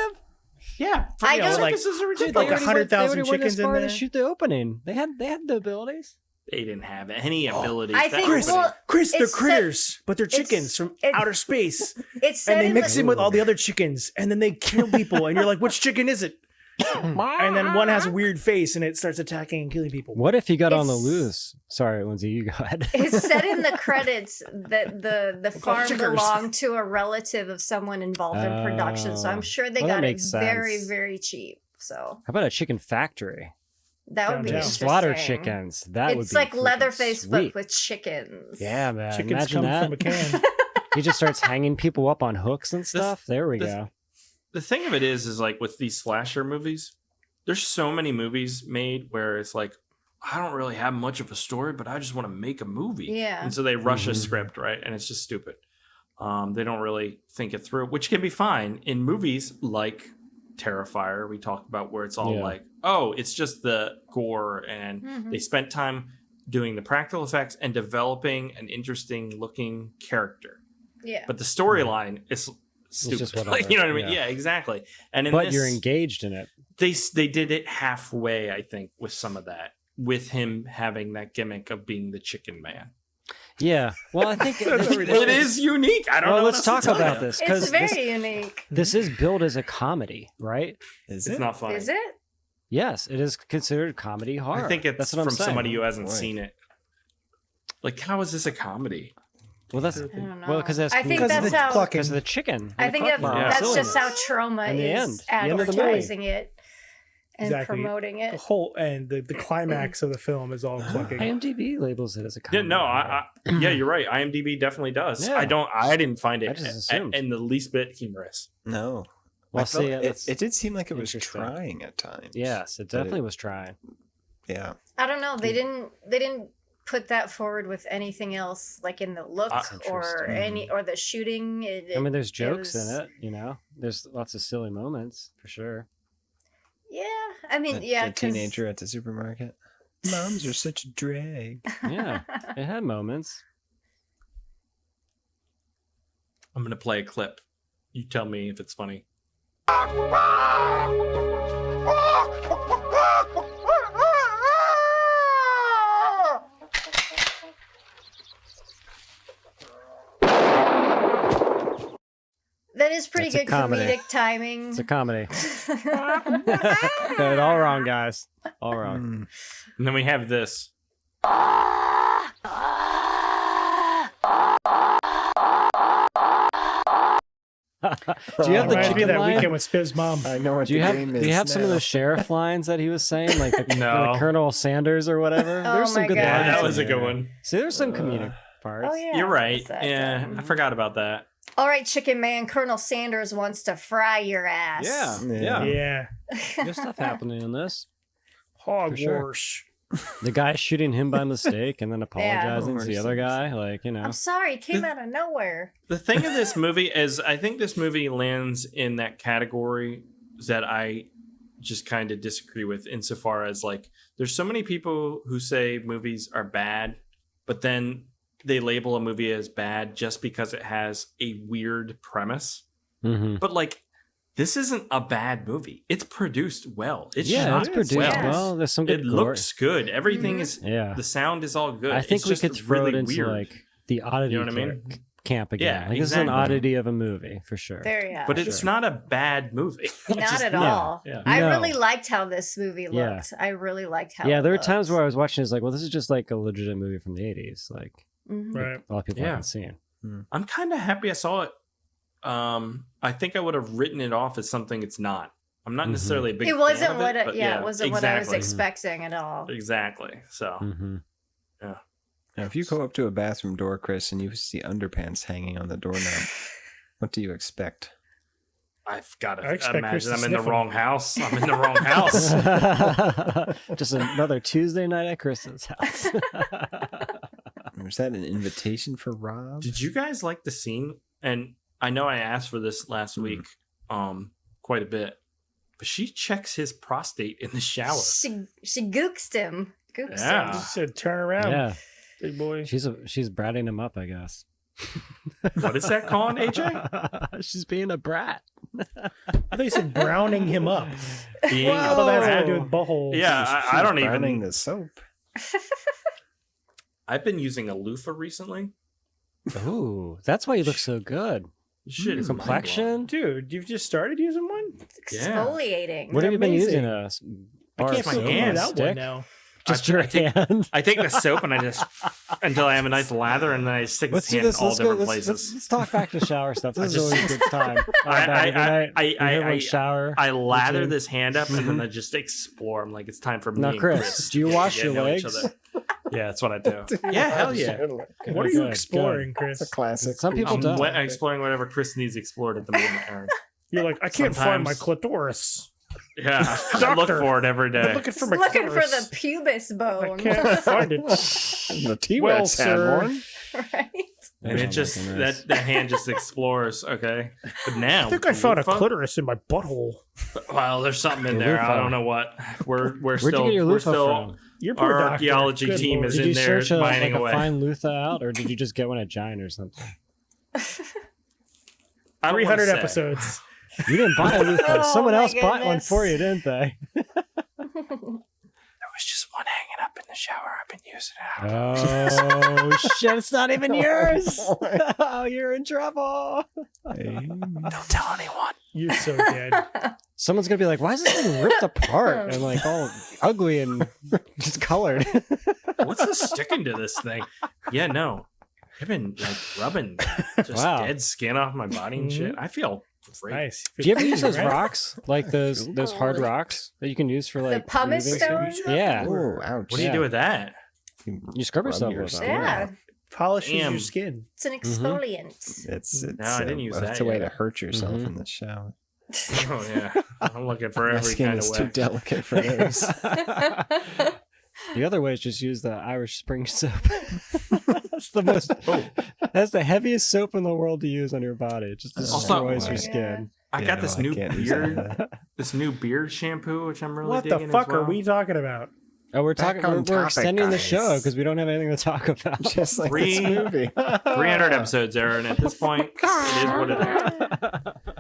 Yeah, I you go- know, like- circuses are Dude, ridiculous. Like they already 100,000 went- they already went as chickens in far there? to shoot the opening. They had the abilities. They didn't have any abilities. I That think- was- well, Chris, they're It's set- critters, but they're it's- chickens from it- outer space, It's set and they in mix the, in with all the other chickens, and then they kill people, and you're like, "Which chicken is it?" And then one has a weird face, and it starts attacking and killing people. What if he got on the It's- loose? Sorry, Lindsay, you go ahead. it's said in the credits that the farm chickers. belonged to a relative of someone involved in production, so I'm sure they Well, that got it makes very, sense. very cheap. So How about a chicken factory? that would be Downtown. interesting. Slaughter chickens. That would It's be like freaking Leatherface, sweet. but with chickens. Yeah, man. Chickens Imagine come that. from a can. He just starts hanging people up on hooks and stuff. There we this- go. The thing of it is like with these slasher movies, there's so many movies made where it's like, I don't really have much of a story, but I just want to make a movie. Yeah. And so they rush a script, right? And it's just stupid. They don't really think it through, which can be fine in movies like Terrifier. We talked about where it's all like, oh, it's just the gore, and they spent time doing the practical effects and developing an interesting looking character. Yeah. But the storyline is stupid. just whatever. Like, you know what I mean? Yeah. Yeah, exactly. And But you're engaged in it. They did it halfway, I think, with some of that, with him having that gimmick of being the chicken man. Yeah. Well, I think It is unique. I don't know. Well, what let's else to talk tell about you. this It's because very unique. this is billed as a comedy, right? Is It's it? not funny. Is it? Yes, it is considered comedy horror. I think it's That's what I'm from saying. somebody who hasn't Boy. seen it. Like, how is this a comedy? Well, that's I don't know. well because I think Because of that's the how. clucking. because of the chicken. I and the think clucking. Yeah. that's just how Silliness. trauma And the is end. The end of the movie. advertising it and Exactly. promoting The it. whole end, the climax of the film is all clucking. IMDb labels it as a Yeah, comedy. no, yeah, you're right. IMDb definitely does. Yeah. I didn't find I it just assumed. in the least bit humorous. No. Well, I felt see, it, that's it did seem like it was interesting. trying at times. Yes, it definitely was trying. Yeah. I don't know. They didn't put that forward with anything else, like in the look That's or interesting. or the shooting. I mean, there's jokes was- in it. You know, there's lots of silly moments for sure. Yeah, I mean, The yeah, 'cause- teenager at the supermarket. Moms are such a drag. Yeah, it had moments. I'm gonna play a clip. You tell me if it's funny. That is pretty That's a good comedy. comedic timing. It's a comedy. Got it all wrong, guys. All wrong. And then we have this. Do you have the Reminds me of chicken that line? weekend with Spiv's mom. I know what Do you the have game do is you have some of now. the sheriff lines that he was saying, like the, No. the Colonel Sanders or whatever? Oh There's some my good God. Yeah, lines. that in was a there. good one. See, there's some comedic parts. Oh yeah, You're right. that's that Yeah, dumb. I forgot about that. All right, Chicken Man. Colonel Sanders wants to fry your ass. Yeah, Yeah. yeah. Yeah. There's stuff happening in this. Hogwash. The guy shooting him by mistake and then apologizing to the other Horses. guy, like you know. I'm sorry, it came out of nowhere. The thing of this movie is, I think this movie lands in that category that I just kind of disagree with, insofar as like, there's so many people who say movies are bad, but then they label a movie as bad just because it has a weird premise. Mm-hmm. But like, this isn't a bad movie. It's produced well. It's Yeah, shot it's produced well. well. There's some good It gore. looks good. Everything is. Yeah, The sound is all good. I think It's we just could throw really it into weird. like the oddity You know what I mean? camp again. Yeah, like, this is an exactly. oddity of a movie for sure. Very odd. But it's not a bad movie. Not at yeah, all. yeah. I No. really liked how this movie Yeah. looked. I really liked how. Yeah, it there were looked. times where I was watching this like, well, this is just like a legitimate movie from the 80s. Like Mhm. Right. a lot of people Yeah. haven't seen. I'm kind of happy I saw it. I think I would have written it off as something it's not. I'm not necessarily a big. It fan wasn't of what. it, but It wasn't what I was exactly. expecting at all. Exactly. So Mm-hmm. Now, if you go up to a bathroom door, Chris, and you see underpants hanging on the doorknob, what do you expect? I've got I expect to Chris to imagine I'm in the sniff 'em. wrong house. I'm in the wrong house. Just another Tuesday night at Chris's house. Was that an invitation for Rob? Did you guys like the scene? And I know I asked for this last week, quite a bit, but she checks his prostate in the shower. She gooksed him. Gooksed Yeah. him. Just said, turn around, Yeah, big boy. she's bratting him up, I guess. What is that called, AJ? She's being a brat. I thought you said browning him up. Being I thought that has a to do with buttholes. Yeah, I don't Browning even. the soap. I've been using a loofah recently. Ooh, that's why you look so good. Shit is Complexion. Dude, you've just started using one? Yeah. Exfoliating. What have you been Amazing. using? I Bar can't of my soap figure on a hands. it out one stick? now. Just I your think- hand. I take the soap and I just until I have a nice lather, and then I stick Let's this do hand in this. all Let's go. different Let's, places. let's talk back to shower stuff. This is just- always a good time. I shower. I lather routine. this hand up and then I just explore. I'm like, it's time for me. Now, and Chris, do you to wash get your to know each legs? other. Yeah, that's what I do. Yeah, hell yeah. What are you Good, exploring, Chris? It's a classic. Some people I'm don't. exploring whatever Chris needs explored at the moment, Aaron. You're like, I can't find my Sometimes- clitoris. Yeah, I look for it every day. Looking for Looking for clitoris. the pubis bone. I can't find it. The T-Rex Well, had sir. one. Right? And it just that hand just explores. Okay, but now I think I found a loofah? clitoris in my butthole. Well, there's something in Your there. I loofah. don't know what. We're Where'd still you get your we're loofah still from? Your poor our doctor. archaeology Good team Lord. is Did in you there search mining like away. a fine Luther out, or did you just get one at Giant or something? I don't wanna 300 say. episodes. You didn't buy a Luther. Oh, Someone my else bought one goodness. for you, didn't they? There was just one hanging up in the shower. I've been using it. Oh shit! It's not even yours. Oh, you're in trouble. Don't tell anyone. You're so dead. Someone's gonna be like, "Why is this thing ripped apart and like all ugly and just colored?" What's this sticking to this thing? Yeah, no. I've been like rubbing just Wow. dead skin off my body and shit. I feel great. Nice. Do you ever use those Right? rocks, like those hard rocks that you can use for like The pumice moving? stone? Yeah, Oh, ouch. What do you do with that? you scrub yourself with them. Yeah. Polishes Damn. your skin. It's an exfoliant. It's No, I didn't use It's that a way yet. to hurt yourself Mhm. in the shower. Oh yeah, I'm looking for My every skin kind is of too way. delicate for those. The other way is just use the Irish Spring soap. That's the most. That's the heaviest soap in the world to use on your body. It just Also- destroys Oh, your yeah. skin. I got this new can't use beard, this new beard shampoo, which I'm really What the digging fuck as well. are we talking about? Oh, we're Back talking. on We're topic, extending the guys. show because we don't have anything to talk about. Just like Three- this movie. 300 episodes, Aaron. At this point, it is what it is.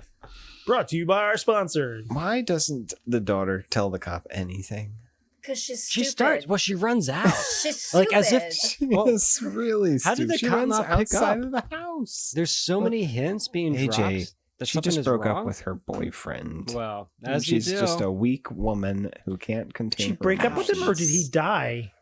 Brought to you by our sponsor. Why doesn't the daughter tell the cop anything? Because she's She stupid. starts. Well, she runs out. She's stupid. Like as if. Well, Yes, really. how did stupid. the She cop runs not pick outside up? of the house? There's so many hints being AJ, dropped. That She something just is broke wrong. up with her boyfriend. Well, And as she's you do. just a weak woman who can't contain. Did she her break up with him or did he emotions. die?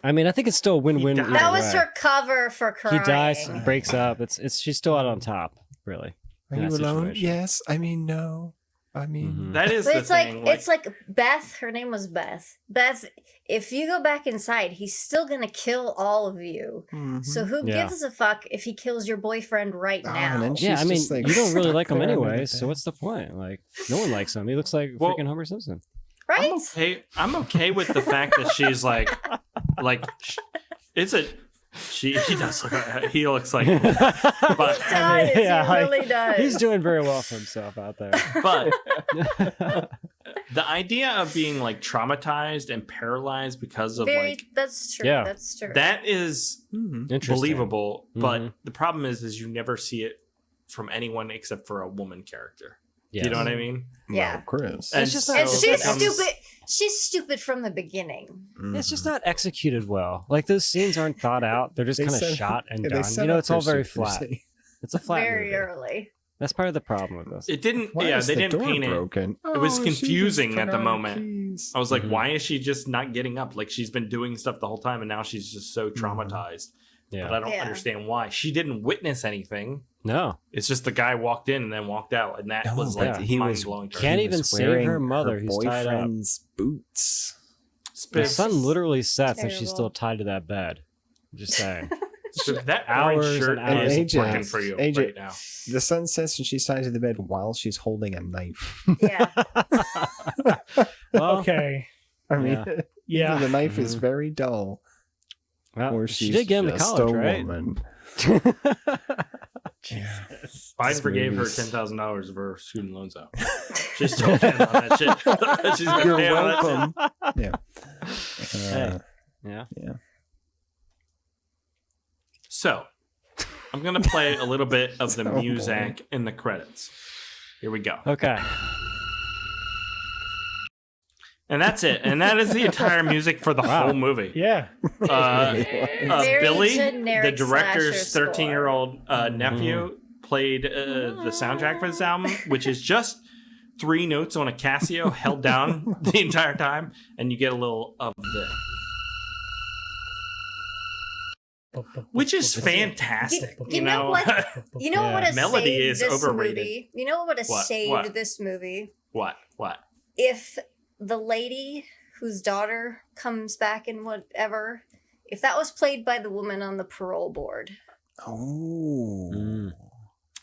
I mean, I think it's still a win-win. He died. either That was way. her cover for He crying. dies, breaks up. It's she's still out on top, really. Are in you that alone? situation. Yes. I mean, no. I mean, Mhm. That is But the it's like thing. it's like Beth. Her name was Beth. Beth, if you go back inside, he's still gonna kill all of you. mhm. So who Yeah. gives a fuck if he kills your boyfriend right Oh, now? and then Yeah, she's I mean, just, like, you don't really stuck like him there under anyway, the so bed. what's the point? Like, no one likes him. He looks like Well- freaking Homer Simpson. Right? I'm okay with the fact that she's like it's a he does look he looks like He does. yeah, he like, really does. He's doing very well for himself out there. but the idea of being like traumatized and paralyzed because of Very. like That's true. Yeah. That's true. that is Interesting. believable, but Mhm. the problem is you never see it from anyone except for a woman character. Yes. Do you know what I mean? Yeah. Well, Chris. And It's just so not- and it she's becomes- stupid. She's stupid from the beginning. It's just Mhm. not executed well. Like those scenes aren't thought out. They're just They kind of set- shot and Yeah, they done. set You know, up it's all their very flat. secrecy. It's a flat Very movie. early. That's part of the problem with this. It didn't Why yeah, is they the didn't door paint it. broken? It was Oh, she confusing just at the forgot her moment. keys. I was like, Mhm. why is she just not getting up? Like she's been doing stuff the whole time and now she's just so traumatized. Yeah. But I don't Yeah. understand why. She didn't witness anything. No. It's just the guy walked in and then walked out, and that No, was but like he mind was- blowing. Can't He even was save wearing her mother. He's tied up. boyfriend's boots. The sun literally sets and she's Terrible. still tied to that bed. I'm just saying. that Hours orange shirt and hours is of working practice. for you AJ. right now. The sun sets and she's tied to the bed while she's holding a knife. Yeah. Well, Okay. I mean, Yeah. Yeah. the knife is Mhm. very dull. well, Or she she's did get him to just college, a right? woman. I This forgave her movie's- $10,000 of her student loans out. She's still paying on that shit. She's been You're paying on that shit. welcome. Yeah. Hey. Yeah. So, I'm gonna play a little bit of the So boring. music in the credits. Here we go. Okay. And that's it. And that is the entire music for the Wow. whole movie. Yeah. Very Billy, the generic director's slasher 13-year-old nephew, played the soundtrack for this album, which is just 3 notes on a Casio held down the entire time, and you get a little of the, which is fantastic. You know what? You know what would have Melody saved is this overrated. movie? You know what would have What? saved What? this movie? What? If the lady whose daughter comes back and whatever, if that was played by the woman on the parole board. Oh. Mm.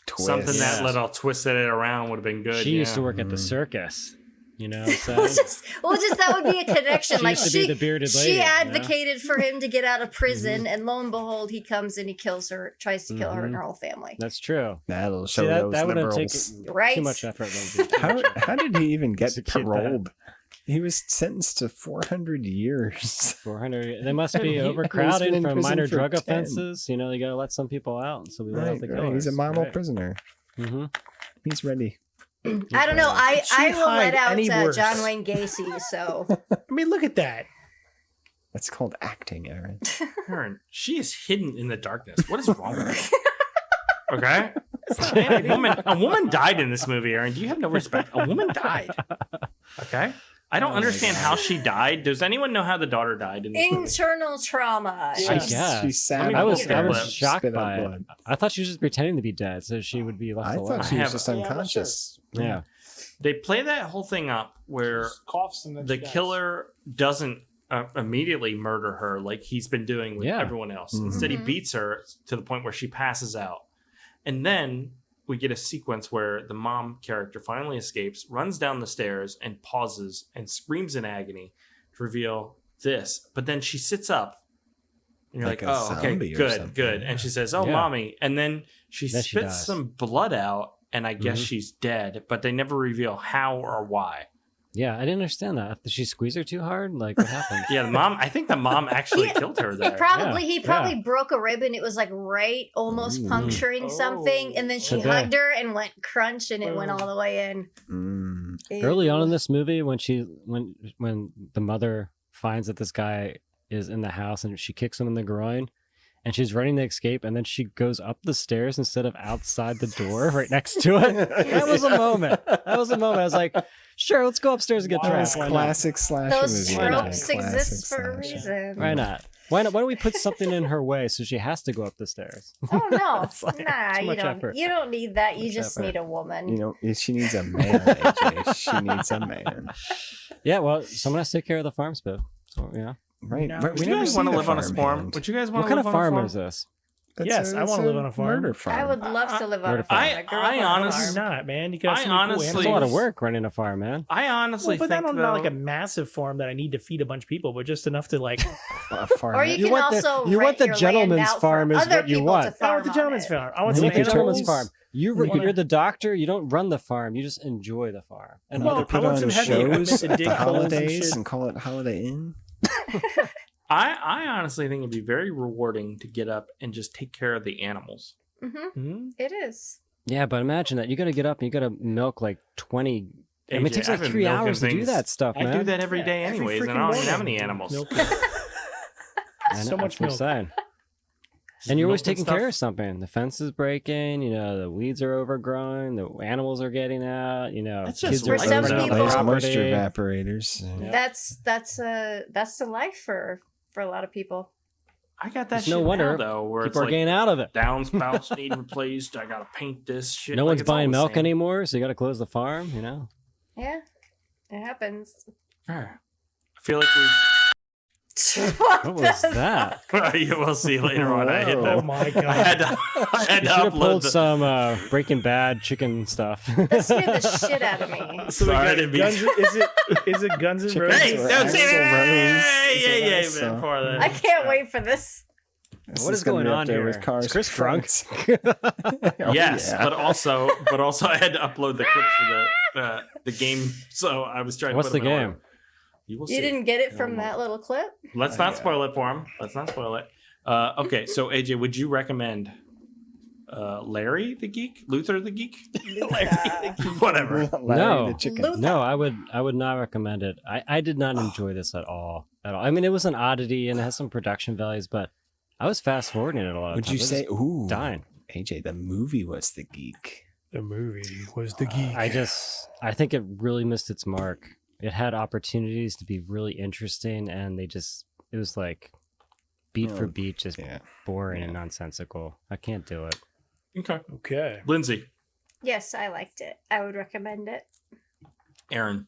Twist. Something that Yeah. little twisted it around would have been good. She used to yeah. work at the circus. You know, so Well, just that would be a connection. She like used to be the bearded lady, she you know? advocated for him to get out of prison, and lo and behold, he comes and he kills her, tries to kill her and Mhm. her whole family. that's true. That'll See, show that, those that wouldn't take liberals. Right? too much effort. Lindsay. How did he even get Execute that. paroled? He was sentenced to 400 years. 400. They must be He's been overcrowded in from prison minor for drug 10. offenses. You know, you gotta let some people out, so we let out the killers. He's a model prisoner. Mm-hmm. He's ready. I don't know. I She'd will let hide out any worse. John Wayne Gacy. So I mean, look at that. That's called acting, Aaron. Aaron, she is hidden in the darkness. What is wrong with her? Okay? A woman died in this movie, Aaron. Do you have no respect? A woman died. Okay? I don't understand how she died. Does anyone know how the daughter died in this movie? internal trauma. I guess. She sat I was Yeah. shocked spit out by it. blood. I thought she was just pretending to be dead, so she would be left I alone. thought she I was have- just Yeah, I'm not unconscious. Yeah. They play that whole thing up where Coughs and then the she dies. killer doesn't immediately murder her like he's been doing with Yeah. everyone else. Mhm. Instead, he Mhm. beats her to the point where she passes out. And then we get a sequence where the mom character finally escapes, runs down the stairs, and pauses and screams in agony to reveal this. But then she sits up. And you're Like like, a oh, okay, zombie or good, something, good. yeah. And she says, oh, Yeah. mommy. And then she Then she spits dies. some blood out, and I guess Mhm. she's dead. But they never reveal how or why. Yeah, I didn't understand that. Did she squeeze her too hard? Like, what happened? Yeah, the mom. I think the mom actually He- killed her He there. probably broke a rib and it was like right almost Ooh. puncturing something, and then she Okay. hugged her and went crunch and it went all the way in. Early on in Ew. this movie, when the mother finds that this guy is in the house and she kicks him in the groin, and she's running to escape, and then she goes up the stairs instead of outside the door right next to it. That was a moment. I was like, sure, let's go upstairs and get That dressed. was Why not? classic slasher Those movie. tropes Classic exist for a slasher. reason. Why not? Why don't we put something in her way so she has to go up the stairs? Oh no, It's like nah, too you much don't. effort. You don't need that. You Much just effort. need a woman. You know, she needs a man, AJ. She needs a man. Yeah, well, someone has to take care of the farm spiff. So, yeah. Right. No. right. Would We you never guys see want to the live on a farm farm? hand. Would you guys want What to kind live of on a farm farm? is this? Yes, I it's wanna live on a farm. Murder farm. I would love to live on a Murder farm. farm. I grew up I on a honestly- farm. Not, man. You got I some cool honestly- It's a animals. lot of work running a farm, man. I honestly Well, but think not though, like a massive farm that I need to feed a bunch of people, but just enough to like. A farm. Or you You can want the- also you want rent the your gentleman's land out farm for is other what you people want. to I want farm the on gentleman's it. farm. I want You some want the animals. gentleman's farm. wanna- You're the doctor. You don't run the farm. You just enjoy the farm. And Well, other I people want some heavy equipment shows to at dig the holes and holidays shit. and call it Holiday Inn. I honestly think it'd be very rewarding to get up and just take care of the animals. Hmm? It is. Yeah, but imagine that. You got to get up and you got to milk like 20. I mean, it AJ, takes I've like been 3 milking hours to do things. that stuff, man. I do that every Yeah, day every anyways, and freaking I don't even have morning. any animals. Milk. I know, So much that's what I'm milk. saying. And you're always Milking taking stuff. care of something. The fence is breaking, the weeds are overgrown, the animals are getting out, That's kids just are life. running For some out of the people- Nice moisture property. evaporators. Yeah. That's the life for a lot of people. I got that It's shit no wonder now, though, where it's People are like getting out of it. downspouts need replaced. I gotta paint this shit. No like one's it's all buying the milk same. anymore, so you got to close the farm, Yeah, it happens. I feel like we. What was that? You will see later on. I hit Oh that. my god. I had to You should have upload pulled the. some Breaking Bad chicken stuff. That scared the shit out of me. So we Sorry, I got didn't mean Guns, to- is it Guns N' Chicken Roses? Hey, Roses. don't say Axl that! Rose is Yeah, what I yeah, saw. before that. I can't wait for this. This What is gonna going be up on there here? With cars Is Chris drunk? Yes, yeah. but also I had to upload the clips for the game, so I was trying. What's to put the them in game? order. You will You see. didn't get it from that little clip? Let's not spoil it for him. Let's not spoil it. Okay, so AJ, would you recommend Larry the Geek, Luther the Geek, whatever? Larry No. the chicken. Luther. No, I would not recommend it. I did not enjoy this at all. I mean, it was an oddity and it has some production values, but I was fast forwarding it a lot of Would you times. I say, was ooh, dying? AJ, the movie was the geek. The movie was the geek. I think it really missed its mark. It had opportunities to be really interesting, and it was like beat for Oh, beat, just Yeah. boring Yeah. and nonsensical. I can't do it. Okay, Okay. Lindsay, Yes, I liked it. I would recommend it. Aaron.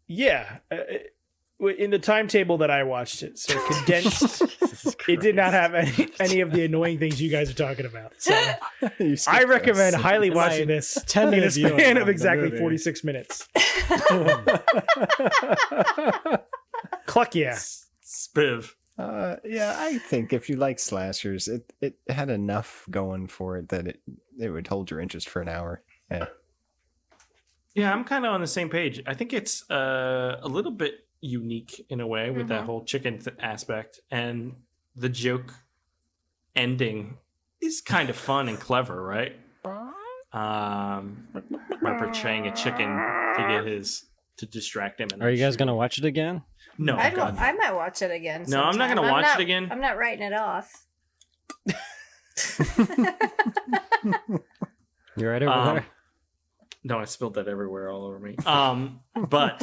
Yeah. in the timetable that I watched it, so condensed. It did not have any of the annoying things you guys are talking about. So I recommend highly watching this 10 in a minutes span of exactly 46 minutes. Cluck yeah. Spiv. Yeah, I think if you like slashers, it had enough going for it that it would hold your interest for an hour. Yeah. Yeah, I'm kind of on the same page. I think it's a little bit unique in a way with that whole chicken aspect, and the joke ending is kind of fun and clever, right? By portraying a chicken to distract him. Are you guys gonna watch it again? No, God. I might watch it again. No, I'm not sometime. gonna watch it again. I'm not writing it off. You're right over there. No, I spilled that everywhere, all over me. But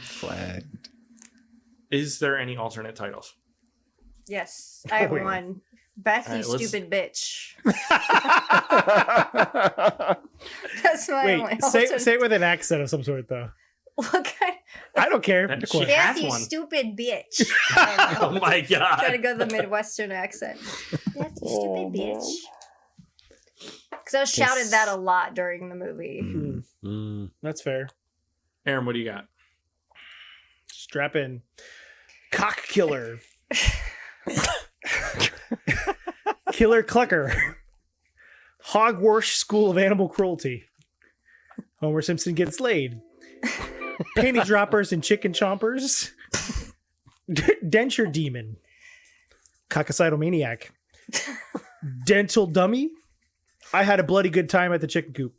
Flagged. is there any alternate titles? Yes, I have one. Beth, All you right, let's- stupid bitch. That's my only Wait, say alternate. it with an accent of some sort, though. What kind? I don't care. That Of she course. has Beth, you one. stupid bitch. I Oh don't know. my Try to God. go the Midwestern accent. Beth, you stupid bitch. Because I was shouted that a lot during the movie. That's fair. Aaron, what do you got? Strap in. Cock killer. Killer Clucker. Hogwash School of Animal Cruelty. Homer Simpson gets laid. Panty droppers and chicken chompers. Denture demon. Coccicidal maniac. Dental dummy. I had a bloody good time at the chicken coop.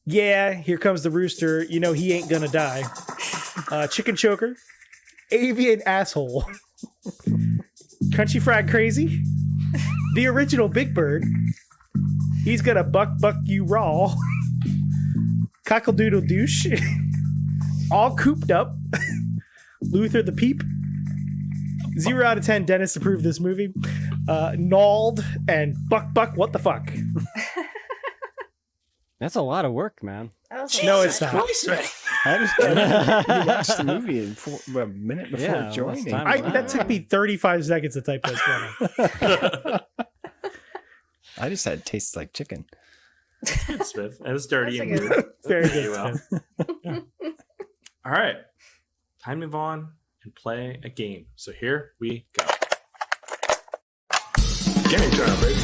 Yeah, here comes the rooster. You know he ain't gonna die. Chicken choker. Avian asshole. Country fried crazy. The original Big Bird. He's gonna buck you raw. Cockle-doodle douche. All cooped up. Luther the Peep. 0 out of 10 dentists approve this movie. Gnawed and Buck, what the fuck? That's a lot of work, man. No, it's not. How did you watch the movie a minute before Yeah, less joining? time. That took me 35 seconds to type this down. I just had tastes like chicken. Good, Smith. That was dirty. That's And a rude. Very Very good. well. All right. Time to move on and play a game. So here we go. Game time, baby.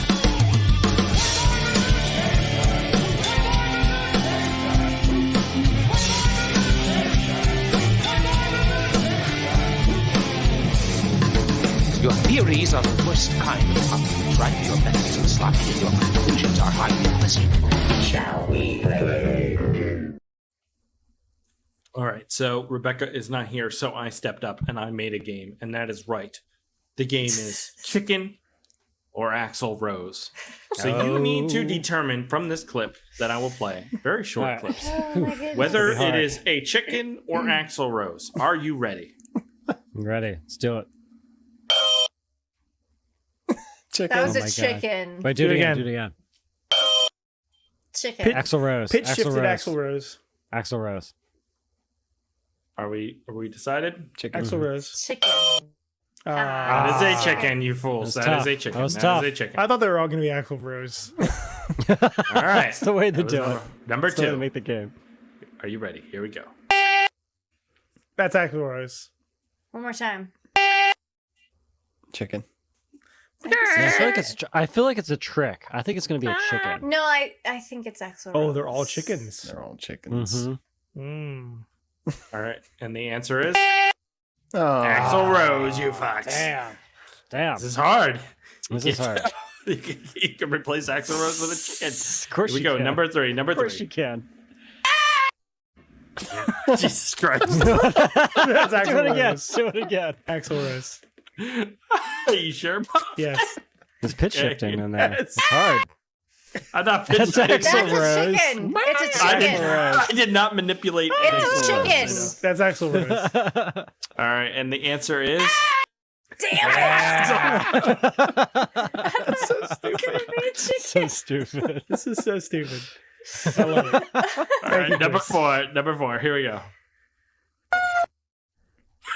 Your theories are the worst kind of problems, right? Your methods are sloppy and your conclusions are hypothesic. Shall we play? All right. So Rebecca is not here, so I stepped up and I made a game, and that is right. The game is chicken or Axl Rose. So you need to determine from this clip that I will play, very short All right. clips, Oh my goodness. whether That'd it be hard. is a chicken or Axl Rose. Are you ready? I'm ready. Let's do it. Chicken. That was Oh a my God. chicken. Wait, do it again. Do it again. Chicken. Axl Rose. Pitch Axl shifted Rose. Axl Rose. Axl Rose. Are we decided? Chicken. Axl Rose. Chicken. That is a chicken, you fools. That was That tough. is a chicken. That was That tough. is a chicken. I thought they were all going to be Axl Rose. All right. That's the way to That was do it. Number That's the way to two. make the game. Are you ready? Here we go. That's Axl Rose. One more time. Chicken. Yeah, I feel like it's a trick. I think it's going to be a chicken. No, I think it's Axl. Oh, Rose. they're all chickens. They're all chickens. Mhm. Mm. All right. And the answer is Oh, Axl Rose, you fucks. Damn. This is hard. This is hard. You can replace Axl Rose with a chicken. Of course Here we you go. can. Number three. Number Of course three. you can. Jesus Christ. That's Axl Do it again. Rose. Do it again. Axl Rose. Are you sure? Yes. There's pitch Okay. shifting in there. Yes. It's hard. I'm not That's pitching. That's Axl a Rose. chicken. It's a I chicken. did not manipulate. It's a Axl Rose. chicken. That's Axl Rose. All right. And the answer is Damn it! That's so stupid. So stupid. This is so stupid. I love it. all right. you, Number Chris. four. Number four. Here we go.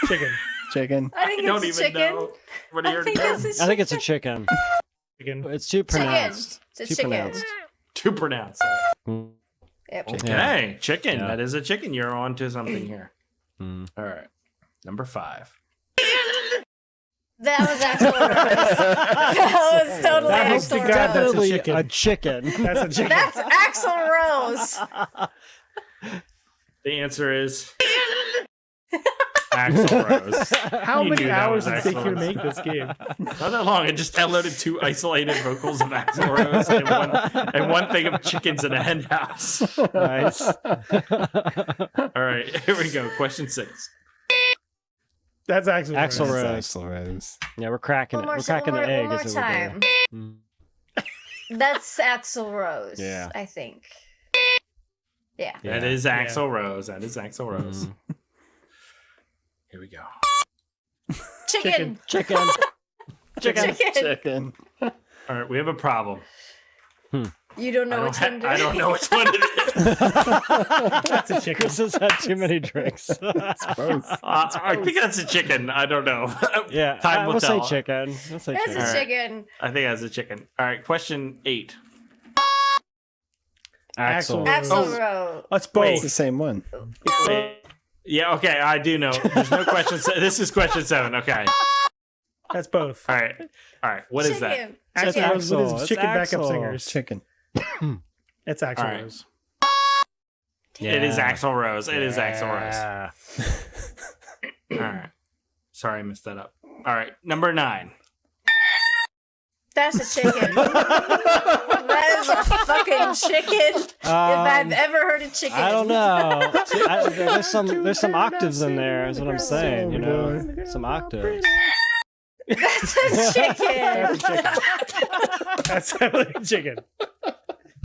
Chicken. Chicken. I think I don't it's a even chicken. know. What are I your think guesses? it's a I think it's a chicken. Chicken. It's too pronounced. It's a Too chicken. pronounced. Too pronounced. Yep. Okay, chicken. Yeah. That is a chicken. You're on to something here. Mm. All right. Number 5. That was Axl Rose. That was totally That has to Axl God, that's a Rose. Definitely chicken. a chicken. That's a chicken. That's Axl Rose. The answer is Axl Rose. How You many knew that hours was did it take Axl you to Rose. make this game? Not that long. I just downloaded 2 isolated vocals of Axl Rose and one thing of chickens in a hen house. Nice. All right, here we go. Question 6. That's actually Axl That's Rose. Axl Rose. Yeah, we're cracking One it. more, We're cracking the egg. one more as it were there. time. Mm. That's Axl Rose. Yeah. I think. Yeah. Yeah. That is Axl Rose. That is Axl Rose. Here we go. Chicken. Chicken. Chicken. Chicken. All right, we have a problem. You don't know which one to I don't know which one it is. That's a chicken. Chris has had too many drinks. I think that's a chicken. I don't know. Yeah, Time will we'll tell. say chicken. We'll say That's chicken. a All right. chicken. I think that's a chicken. All right, question 8. Axl. Axl Rose. That's It's both. the same one. Yeah, okay, I do know. There's no question. This is question 7. Okay. That's both. All right. What is that? Chicken. That's Axl Rose with Axl. his It's chicken backup Axl. singers. Chicken. It's Axl All right. Rose. It is Yeah. Axl Rose. It is Axl Yeah. Rose. All right. Sorry, I messed that up. All right, number 9. That's a chicken. That is a fucking chicken. If I've ever heard a chicken. I don't know. See, there's some octaves in there. Is what I'm saying. You know, some octaves. That's a chicken. That's definitely a chicken.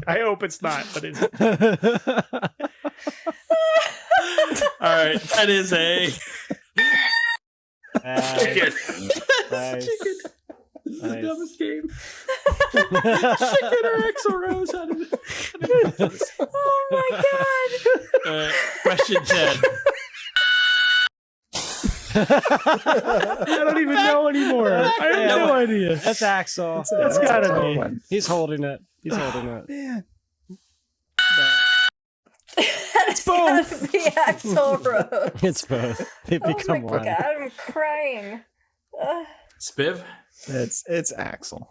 I hope it's not, but it's All right, that is a chicken. Nice. This is the Nice. dumbest game. Chicken or Axl Rose? How did it... Oh my god. Question 10. I don't even know anymore. I have no idea. That's Axl. That's gotta be. One. He's holding it. He's holding it. Yeah. That's gotta be Axl Rose. It's both. They Oh my become one. god, I'm crying. Spiv? It's Axl.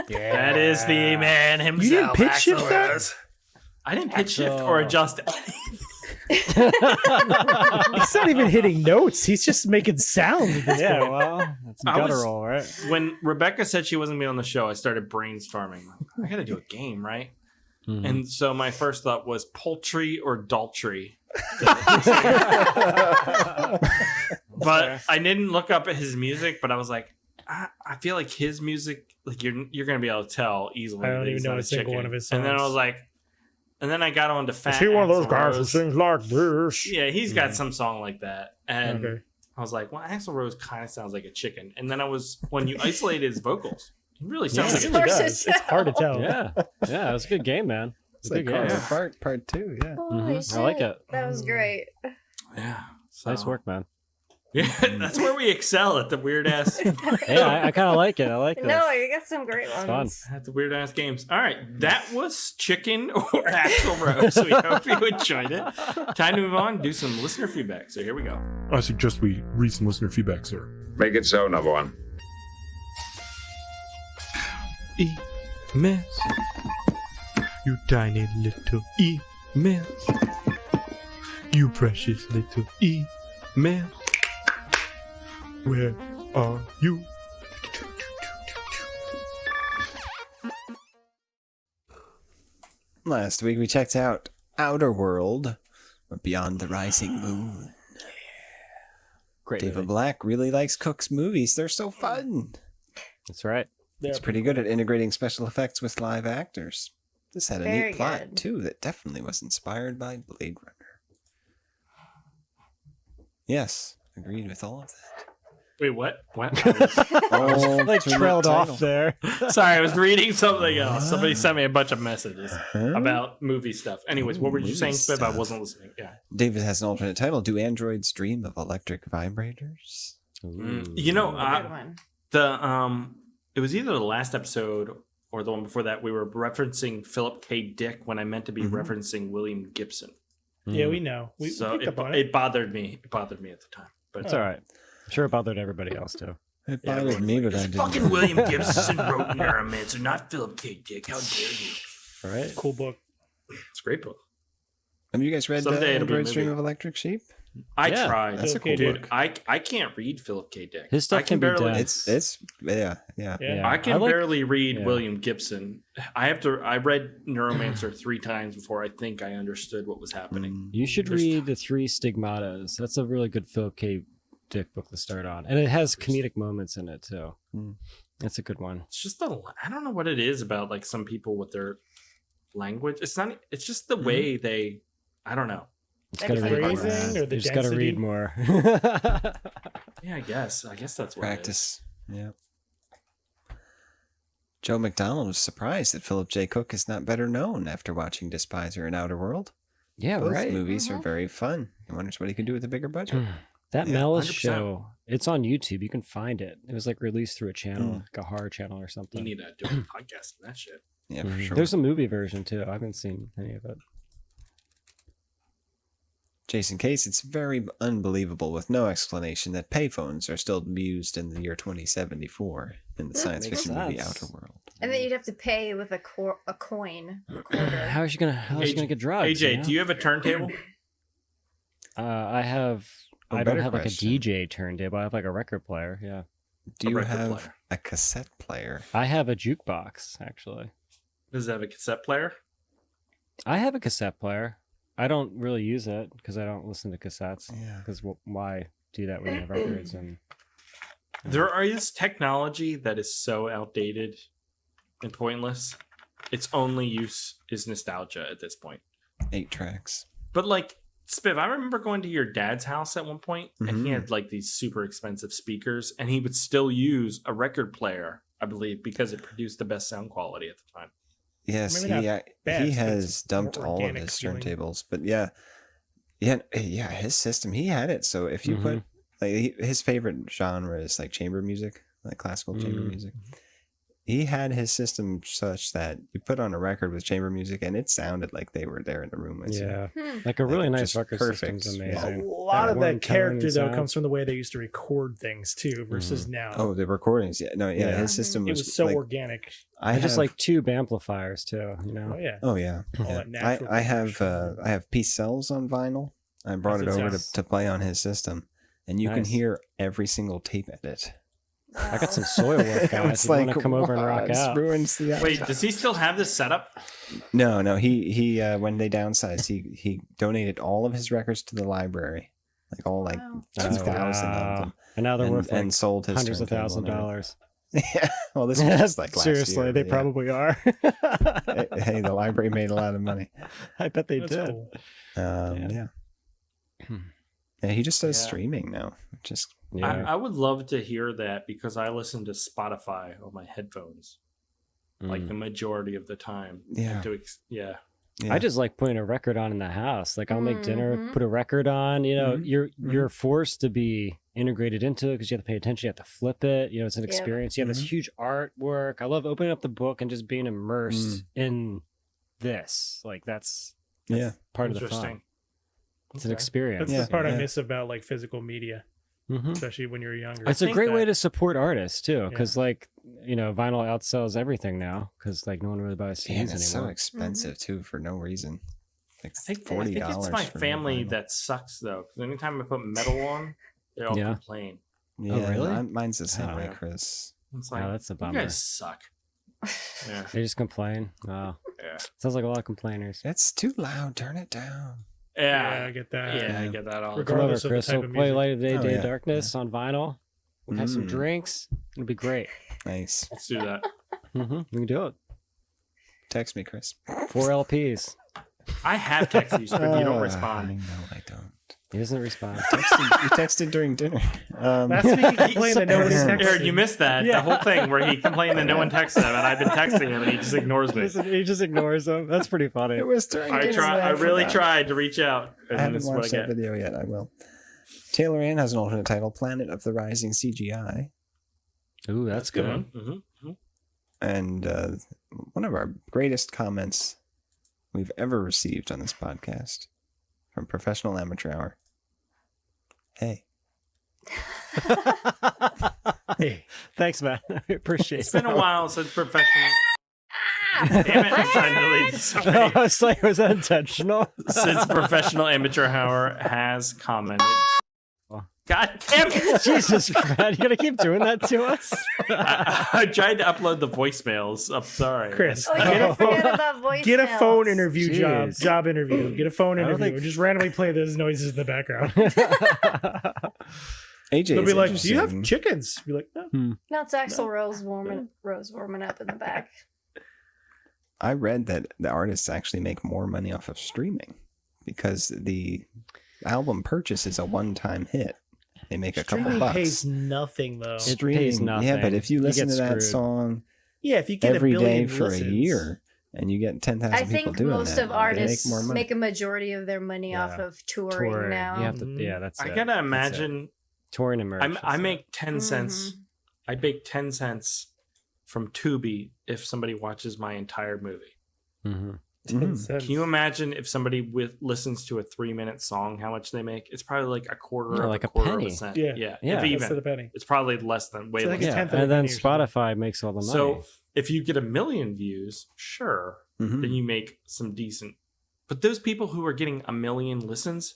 That is the man himself. You didn't pitch Axl shift that? Rose. I didn't pitch shift or adjust anything. He's not even hitting notes. He's just making sounds at this Yeah, point. well, that's I was- guttural, right? When Rebecca said she wasn't going to be on the show, I started brainstorming. I got to do a game, right? Mhm. And so my first thought was poultry or daltry. But I didn't look up at his music, but I was like, I feel like his music, like you're going to be able to tell easily. I don't that even he's know not a single chicken. one of his And then I songs. was like, and then I got on to Fat Is he one of those Axl guys who Rose. sings like this? Yeah, he's got some song like that. And Okay. I was like, well, Axl Rose kind of sounds like a chicken. And then when you isolated his vocals, he really sounds It like a really chicken. does. It's hard to tell. Yeah, yeah, it was a good game, man. It's It's a like good game. Carlton part 2, yeah. Holy shit. I like it. That was great. Yeah. Nice work, man. Yeah, that's where we excel at the weird ass Hey, I kind of like it. I like this. No, you got some great fun. ones. at the weird ass games. All right, that was Chicken or Axl Rose. We hope you enjoyed it. Time to move on. Do some listener feedback. So here we go. I suggest we read some listener feedback, sir. Make it so, number one. Emails. You tiny little emails. You precious little emails. Where are you? Last week we checked out Outerworld, or Beyond the Rising Moon. Great. David movie. Black really likes Cook's movies. They're so fun. That's right. He's pretty good at integrating special effects with live actors. This had a Very neat plot, good. too, that definitely was inspired by Blade Runner. Yes, agreed with all of that. Wait, what? What? Like trailed off there. Sorry, I was reading something else. Somebody sent me a bunch of messages about movie stuff. Anyways, what were you saying, Spib? I wasn't listening. Yeah. David has an alternate title. Do androids dream of electric vibrators? You know, Good one. it was either the last episode or the one before that. We were referencing Philip K. Dick when I meant to be referencing William Gibson. Yeah, we know. We So picked up on it. it bothered me. It bothered me at the time. But It's all right. I'm sure it bothered everybody else too. It bothered me, but I didn't. fucking William Gibson wrote Neuromancer, not Philip K. Dick. How dare you? All right. Cool book. It's a great book. Have you guys read Someday it'll be a Android's Dream movie. of Electric Sheep? I Yeah, tried. that's a cool Dude, book. I can't read Philip K. Dick. His stuff I can can be barely. dense. It's yeah. Yeah. I can like- barely read yeah. William Gibson. I read Neuromancer 3 times before I think I understood what was happening. You should There's- read The Three Stigmatas. That's a really good Philip K. Dick book to start on, and it has comedic moments in it too. That's a good one. It's just I don't know what it is about like some people with their language. It's not. It's just the way they. I don't know. It's gotta Maybe read more. phrasing or the You just gotta read density? more. Yeah, I guess that's what Practice. Yeah. Joe McDonald was surprised that Philip J. Cook is not better known after watching Despiser and Outerworld. Yeah, Both right. movies are very fun. He wonders what he could do with a bigger budget. That Yeah, Mellis 100%. show, it's on YouTube. You can find it. It was like released through a channel, like a horror channel or We something. need to do a podcast on that shit. Yeah, for sure. There's a movie version too. I haven't seen any of it. Jason Case, it's very unbelievable with no explanation that payphones are still used in the year 2074 in the science Makes fiction movie sense. Outerworld. And then you'd have to pay with a coin. A quarter. How is she gonna get drugs? AJ, do you have a turntable? I have. Oh, I don't better have question. like a DJ turntable. I have like a record player. Yeah. Do A you record have player. a cassette player? I have a jukebox actually. Does it have a cassette player? I have a cassette player. I don't really use it because I don't listen to cassettes. Yeah. Because why do that when you have records? And There is technology that is so outdated and pointless. Its only use is nostalgia at this point. 8 tracks. But like Spiv, I remember going to your dad's house at one point, and he Mhm. had like these super expensive speakers, and he would still use a record player, I believe, because it produced the best sound quality at the time. Yes, Maybe not bad, he but has it's dumped more all of organic his feeling. turntables, but yeah, his system, he had it. So if you put his favorite genre is like chamber music, like classical chamber music. He had his system such that you put on a record with chamber music and it sounded like they were there in the room with you. yeah, like a really nice just record perfect. system's Yeah. amazing. A lot of one that tone character and though sound. comes from the way they used to record things too, versus now. Oh, the recordings. Yeah. His system it was, was so like, organic. I just have- like tube amplifiers too. You know. Oh yeah. Oh yeah, All yeah. that natural I have compression. I have Peace Cells on vinyl. I brought it How's it over sound? to play on his system, and you can Nice. hear every single tape edit. I got some soil work, guys. It's If you want to like, come over and wow, rock this out. ruins the Wait, does he still have this setup? No, he when they downsized, he donated all of his records to the library, like all like Wow. 2,000 of them, And now they're worth like and sold his hundreds of turntable thousands of and dollars. everything. Yeah, well, this was just like last Seriously, year, they yeah. probably are. Hey, the library made a lot of money. I bet they That's did. cool. Yeah. Yeah, he just does Yeah. streaming now. Just Yeah. I would love to hear that because I listen to Spotify on my headphones like the majority of the time. Yeah. Yeah. yeah. I just like putting a record on in the house. Like I'll make dinner, Mhm. put a record on. You know, Mhm. you're forced to be integrated into it because you have to pay attention. You have to flip it. You know, it's an Yep. experience. You have this huge artwork. I love opening up the book and just being immersed in this. Like that's yeah. part of the Interesting. fun. It's an Okay. experience. That's Yeah. the part I Yeah. miss about like physical media, Mhm. especially when you're younger. It's a think great way that- to support artists too, because like vinyl outsells everything now because like no one really buys And CDs it's so anymore. expensive too for no reason. Like I think $40. it's my for family vinyl. that sucks though. Because anytime I put metal on, they all Yeah. complain. Yeah, really? Mine's the same Oh, way, yeah. Chris. It's like, that's a you bummer. guys suck. Yeah. They just complain. Oh, Yeah. sounds like a lot of complainers. It's too loud. Turn it down. Yeah, Yeah. I get that. Yeah, I get that all. Come the time. over, Regardless of the Chris. type We'll of play music. Light of Day, Oh, Day yeah. of Darkness on vinyl. We'll have some Mm. drinks. It'll be great. Nice. Let's do that. We can do it. Text me, Chris. 4 LPs. I have texted you, but you don't I respond. know I don't. He doesn't respond. You texted during dinner. Last week he complained that nobody texted. Aaron, you missed that. The whole thing where he complained that no one texted him, and I've been texting him, and he just ignores me. He just ignores him. That's pretty funny. It was during dinner. I really tried to reach out. And I haven't this is what watched that video yet. I will. Taylor Ann has an alternate title, Planet of the Rising CGI. Ooh, that's good. one. Mm-hmm. And one of our greatest comments we've ever received on this podcast from Professional Amateur Hour. Hey. Hey. Thanks, man. I appreciate It's been a while since professional. Damn it! I'm trying to delete this. I was like, was that intentional? Since Professional Amateur Hour has commented. God damn it! Jesus, man, you gotta keep doing that to us. I tried to upload the voicemails. I'm sorry, Chris. Oh, you forget about voicemails. Get a phone interview Jeez. job interview. Get a phone I don't interview. think- Just randomly play those noises in the background. AJ They'll is be like, "Do you have interesting. chickens?" Be like, "No." No, it's Axl Rose warming up in the back. I read that the artists actually make more money off of streaming because the album purchase is a one-time hit. They make a couple Streaming bucks. pays nothing though. It pays nothing. Yeah, but if you listen get to that screwed. song Yeah, if you get every a day billion for listens, a year and you get 10,000 I people think doing most that, of they artists make more money. make a majority of their money off of touring now. You have to, yeah, that's I it. gotta That's imagine. it. Touring and merch. I that's make it. 10 cents. I make 10 cents from Tubi if somebody watches my entire movie. Mhm. 10 cents. Can you imagine if somebody listens to a 3-minute song, how much they make? It's probably like a quarter Yeah, of like a a quarter penny. of a cent. Yeah. Yeah. Yeah. If Less even. than a penny. It's probably less than way It's like less. a Yeah, tenth of a and then penny or something. Spotify makes all the money. So if you get 1 million views, sure, Mhm. then you make some decent. But those people who are getting 1 million listens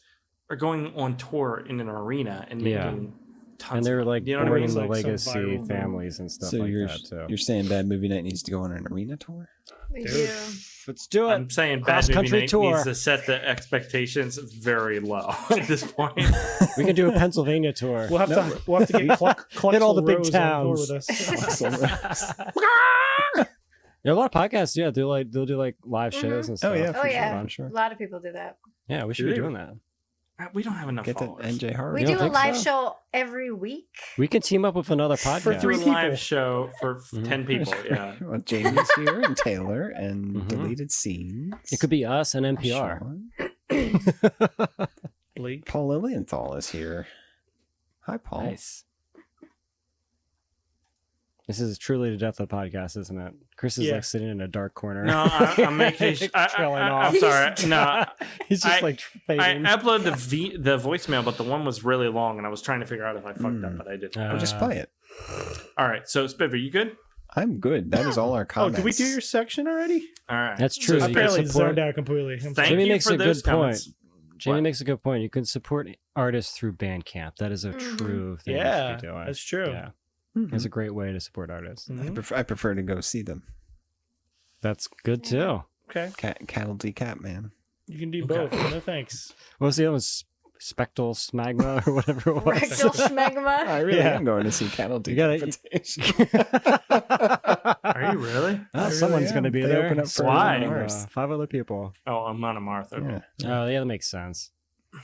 are going on tour in an arena and Yeah. making tons. and they're of like money. You know what I boarding mean? the Like some legacy viral- families and stuff So like you're, that too. you're saying Bad Movie Night needs to go on an arena tour? We Dude. do. Let's do it. I'm saying Cross Bad Movie country Night tour. needs to set the expectations very low at this point. We can do a Pennsylvania tour. We'll have to get Hit all the big Rose on board towns. with us. Yeah, a lot of podcasts. Yeah, they'll do like live shows and stuff. Oh, yeah. Oh For yeah, I'm sure. a lot of people do that. Yeah, we should Do be they? doing that. We don't have enough Get that followers. NJ Hart. We You do don't a think live so? show every week. We can team up with another podcast. For Do three a people. live show for Mm-hmm. 10 people. Yeah. Well, Jamie's here and Taylor and Mhm. deleted scenes. It could be us and NPR. Sean. Blake. Paul Lilienthal is here. Hi, Paul. Nice. This is truly the death of the podcast, isn't it? Chris is Yeah. like sitting in a dark corner. No, I'm making. Trailing I'm off. sorry. No, He's just I- like I fading. uploaded the voicemail, but the one was really long, and I was trying to figure out if I fucked up, but I didn't. I'll just play it. All right, so Spiver, you good? I'm good. That is all our Oh, comments. did we do your section already? All right, That's true. So I You Spiver, can barely support- zoned out completely. I'm Thank sorry. Jamie you makes for a good those point. comments. Jamie What? makes a good point. You can support artists through Bandcamp. That is a true thing. you Yeah, should be doing. that's true. Yeah, Mhm. it's a great way to support artists. I prefer to go see them. That's good too. Okay, Cattle D Catman. you can do Okay. both. No thanks. What was the other one? Spectral Smagma or whatever it was. Rectal schmegma. I really Yeah. am going to see Cattle You gotta- Decapitation. Are you really? Oh, I really someone's am. going to be They there. open up for Why? Mars. 5 other people. Oh, I'm on a Martha. Okay. Yeah. Oh, yeah, that makes sense.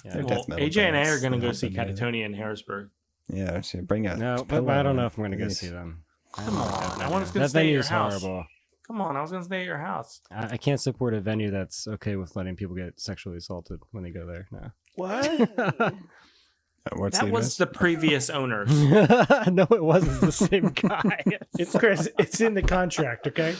Yeah. They're Well, death metal AJ and I are bands. going to They go help see them do that. Catatonia in Harrisburg. Yeah, so bring a No, but pillow I don't know and if I'm going to go please. see them. Come on, I was going to That stay at your venue's house. horrible. Come on, I was going to stay at your house. I can't support a venue that's okay with letting people get sexually assaulted when they go there. No. What? What's That the was address? the previous owners. No, it wasn't the same guy. It's Chris. It's in the contract. Okay.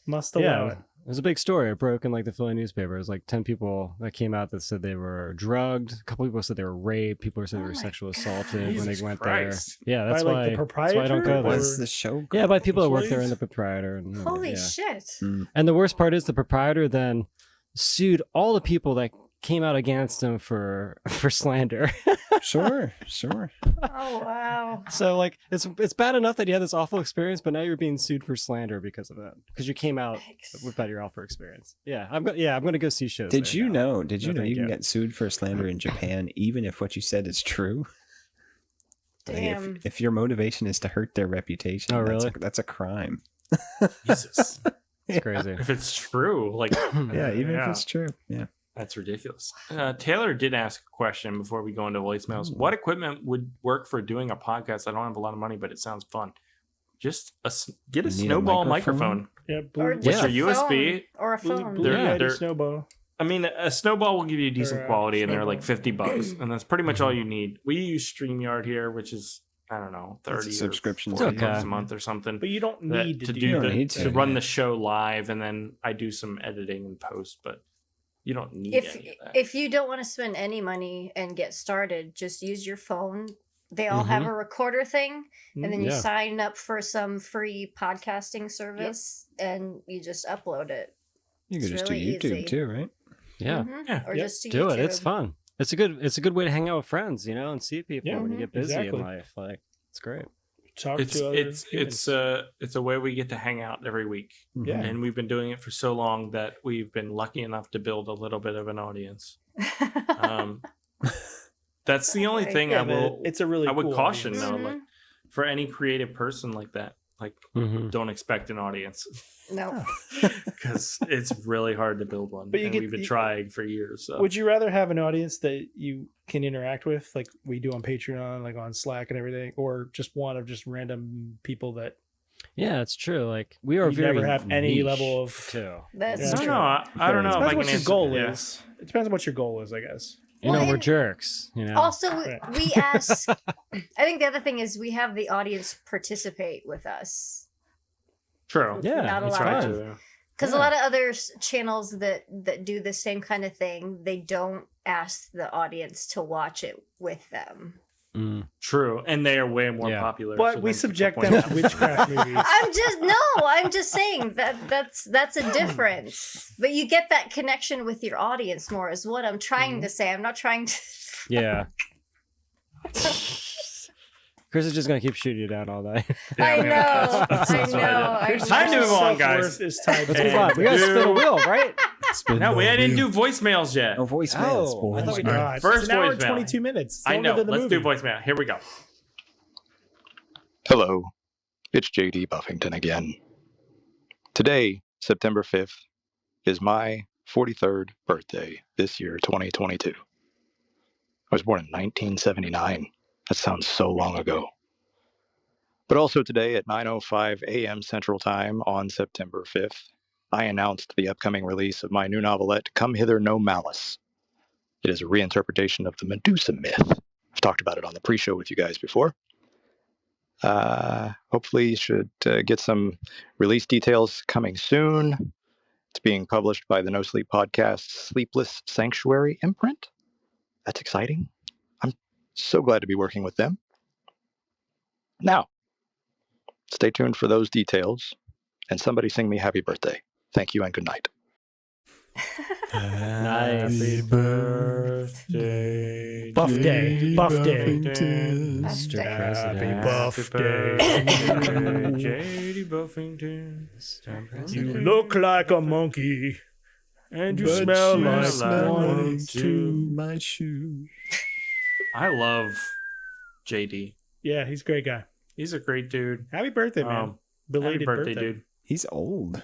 Must allow Yeah, it. it was a big story. It broke in like the Philly newspaper. It was like 10 people that came out that said they were drugged. A couple people said they were raped. People said they were sexually assaulted when Jesus they went Christ. there. Yeah, that's By, like, why. the That's why I proprietor? don't go there. Was the show? Yeah, by people that work there employees? and the proprietor. And, Holy yeah. shit. And the worst part is the proprietor then sued all the people that came out against him for slander. Sure. Oh wow. So like it's bad enough that you had this awful experience, but now you're being sued for slander because of that. Because you came out with that your awful experience. Yeah, I'm gonna go see shows. Did there you now. know? Did you No, know thank you can you. get sued for slander in Japan even if what you said is true? Like, Damn. if your motivation is to hurt their reputation, Oh, that's really? that's a crime. Jesus. It's crazy. If it's true, like, Yeah, even if yeah. it's true. Yeah. That's ridiculous. Taylor did ask a question before we go into voicemails. What equipment would work for doing a podcast? I don't have a lot of money, but it sounds fun. Just get a snowball microphone. Yeah, Or With just your a USB. phone, or a phone. They're- snowball. I mean, a snowball will give you decent quality, and they're like $50, and that's pretty much all you need. We use StreamYard here, which is I don't know, 30 It's a subscription or fee. $40 a month or something. But you don't that- need to do that. to run the show live, and then I do some editing and post, but you don't need any of that. If you don't want to spend any money and get started, just use your phone. They all have a recorder thing, and then you sign up for some free podcasting service, and you just upload it. You could It's just really do YouTube easy. too, right? Yeah. Yeah. Or just Do YouTube. it. It's fun. It's a good way to hang out with friends, you know, and see people Yeah, when you get busy exactly. in life. Like, it's great. Talk It's to other it's humans. it's a way we get to hang out every week. Yeah. And we've been doing it for so long that we've been lucky enough to build a little bit of an audience. That's the only thing Yeah, I but will. it's a really I would cool caution audience. though, like for any creative person like that, like don't expect an audience No. because it's really hard to build one. But you and get- we've been you- trying for years. So. Would you rather have an audience that you can interact with, like we do on Patreon, like on Slack and everything, or just one of just random people that Yeah, it's true. Like, we are you very never have any niche, level of? too. That's Yeah. I don't true. know. I don't know if Depends I can what your answer- goal yeah. is. It depends on what your goal is, I guess. You Well, know, we're and- jerks. You know. Also, Right. we ask. I think the other thing is we have the audience participate with us. True. Yeah, Not that's allowed right. to. Because a lot of other channels that do the same kind of thing, they don't ask the audience to watch it with them. True, and they are way more Yeah. popular. But so we then subject people them point to out. witchcraft movies. I'm just saying that's a difference. But you get that connection with your audience more is what I'm trying to say. I'm not trying to. Yeah. Chris is just gonna keep shooting you down all day. I know. That's I what know. I I did. Time to know. move on, guys. Self-worth is tied to Let's move on. We gotta spin a wheel, right? No, I didn't do voicemails yet. Oh, voicemails. Oh, I thought we Oh, did. God. First it's an hour and voicemail. 22 minutes. It's I longer know. than the Let's do movie. voicemail. Here we go. Hello, it's JD Buffington again. Today, September 5th, is my 43rd birthday this year, 2022. I was born in 1979. That sounds so long ago. But also today at 9:05 a.m. Central Time on September 5th, I announced the upcoming release of my new novelette, Come Hither No Malice. It is a reinterpretation of the Medusa myth. I've talked about it on the pre-show with you guys before. Hopefully you should get some release details coming soon. It's being published by the No Sleep Podcast's Sleepless Sanctuary imprint. That's exciting. I'm so glad to be working with them. Now, stay tuned for those details, and somebody sing me happy birthday. Thank you and good night. Nice. Happy birthday. Buff day. Buff day. Mr. President. Buff day. JD Buffington. You look like a monkey, and you But smell you like smell one like too. My shoe. I love JD. Yeah, he's a great guy. He's a great dude. Happy birthday, man. Happy Belated birthday, dude. He's old.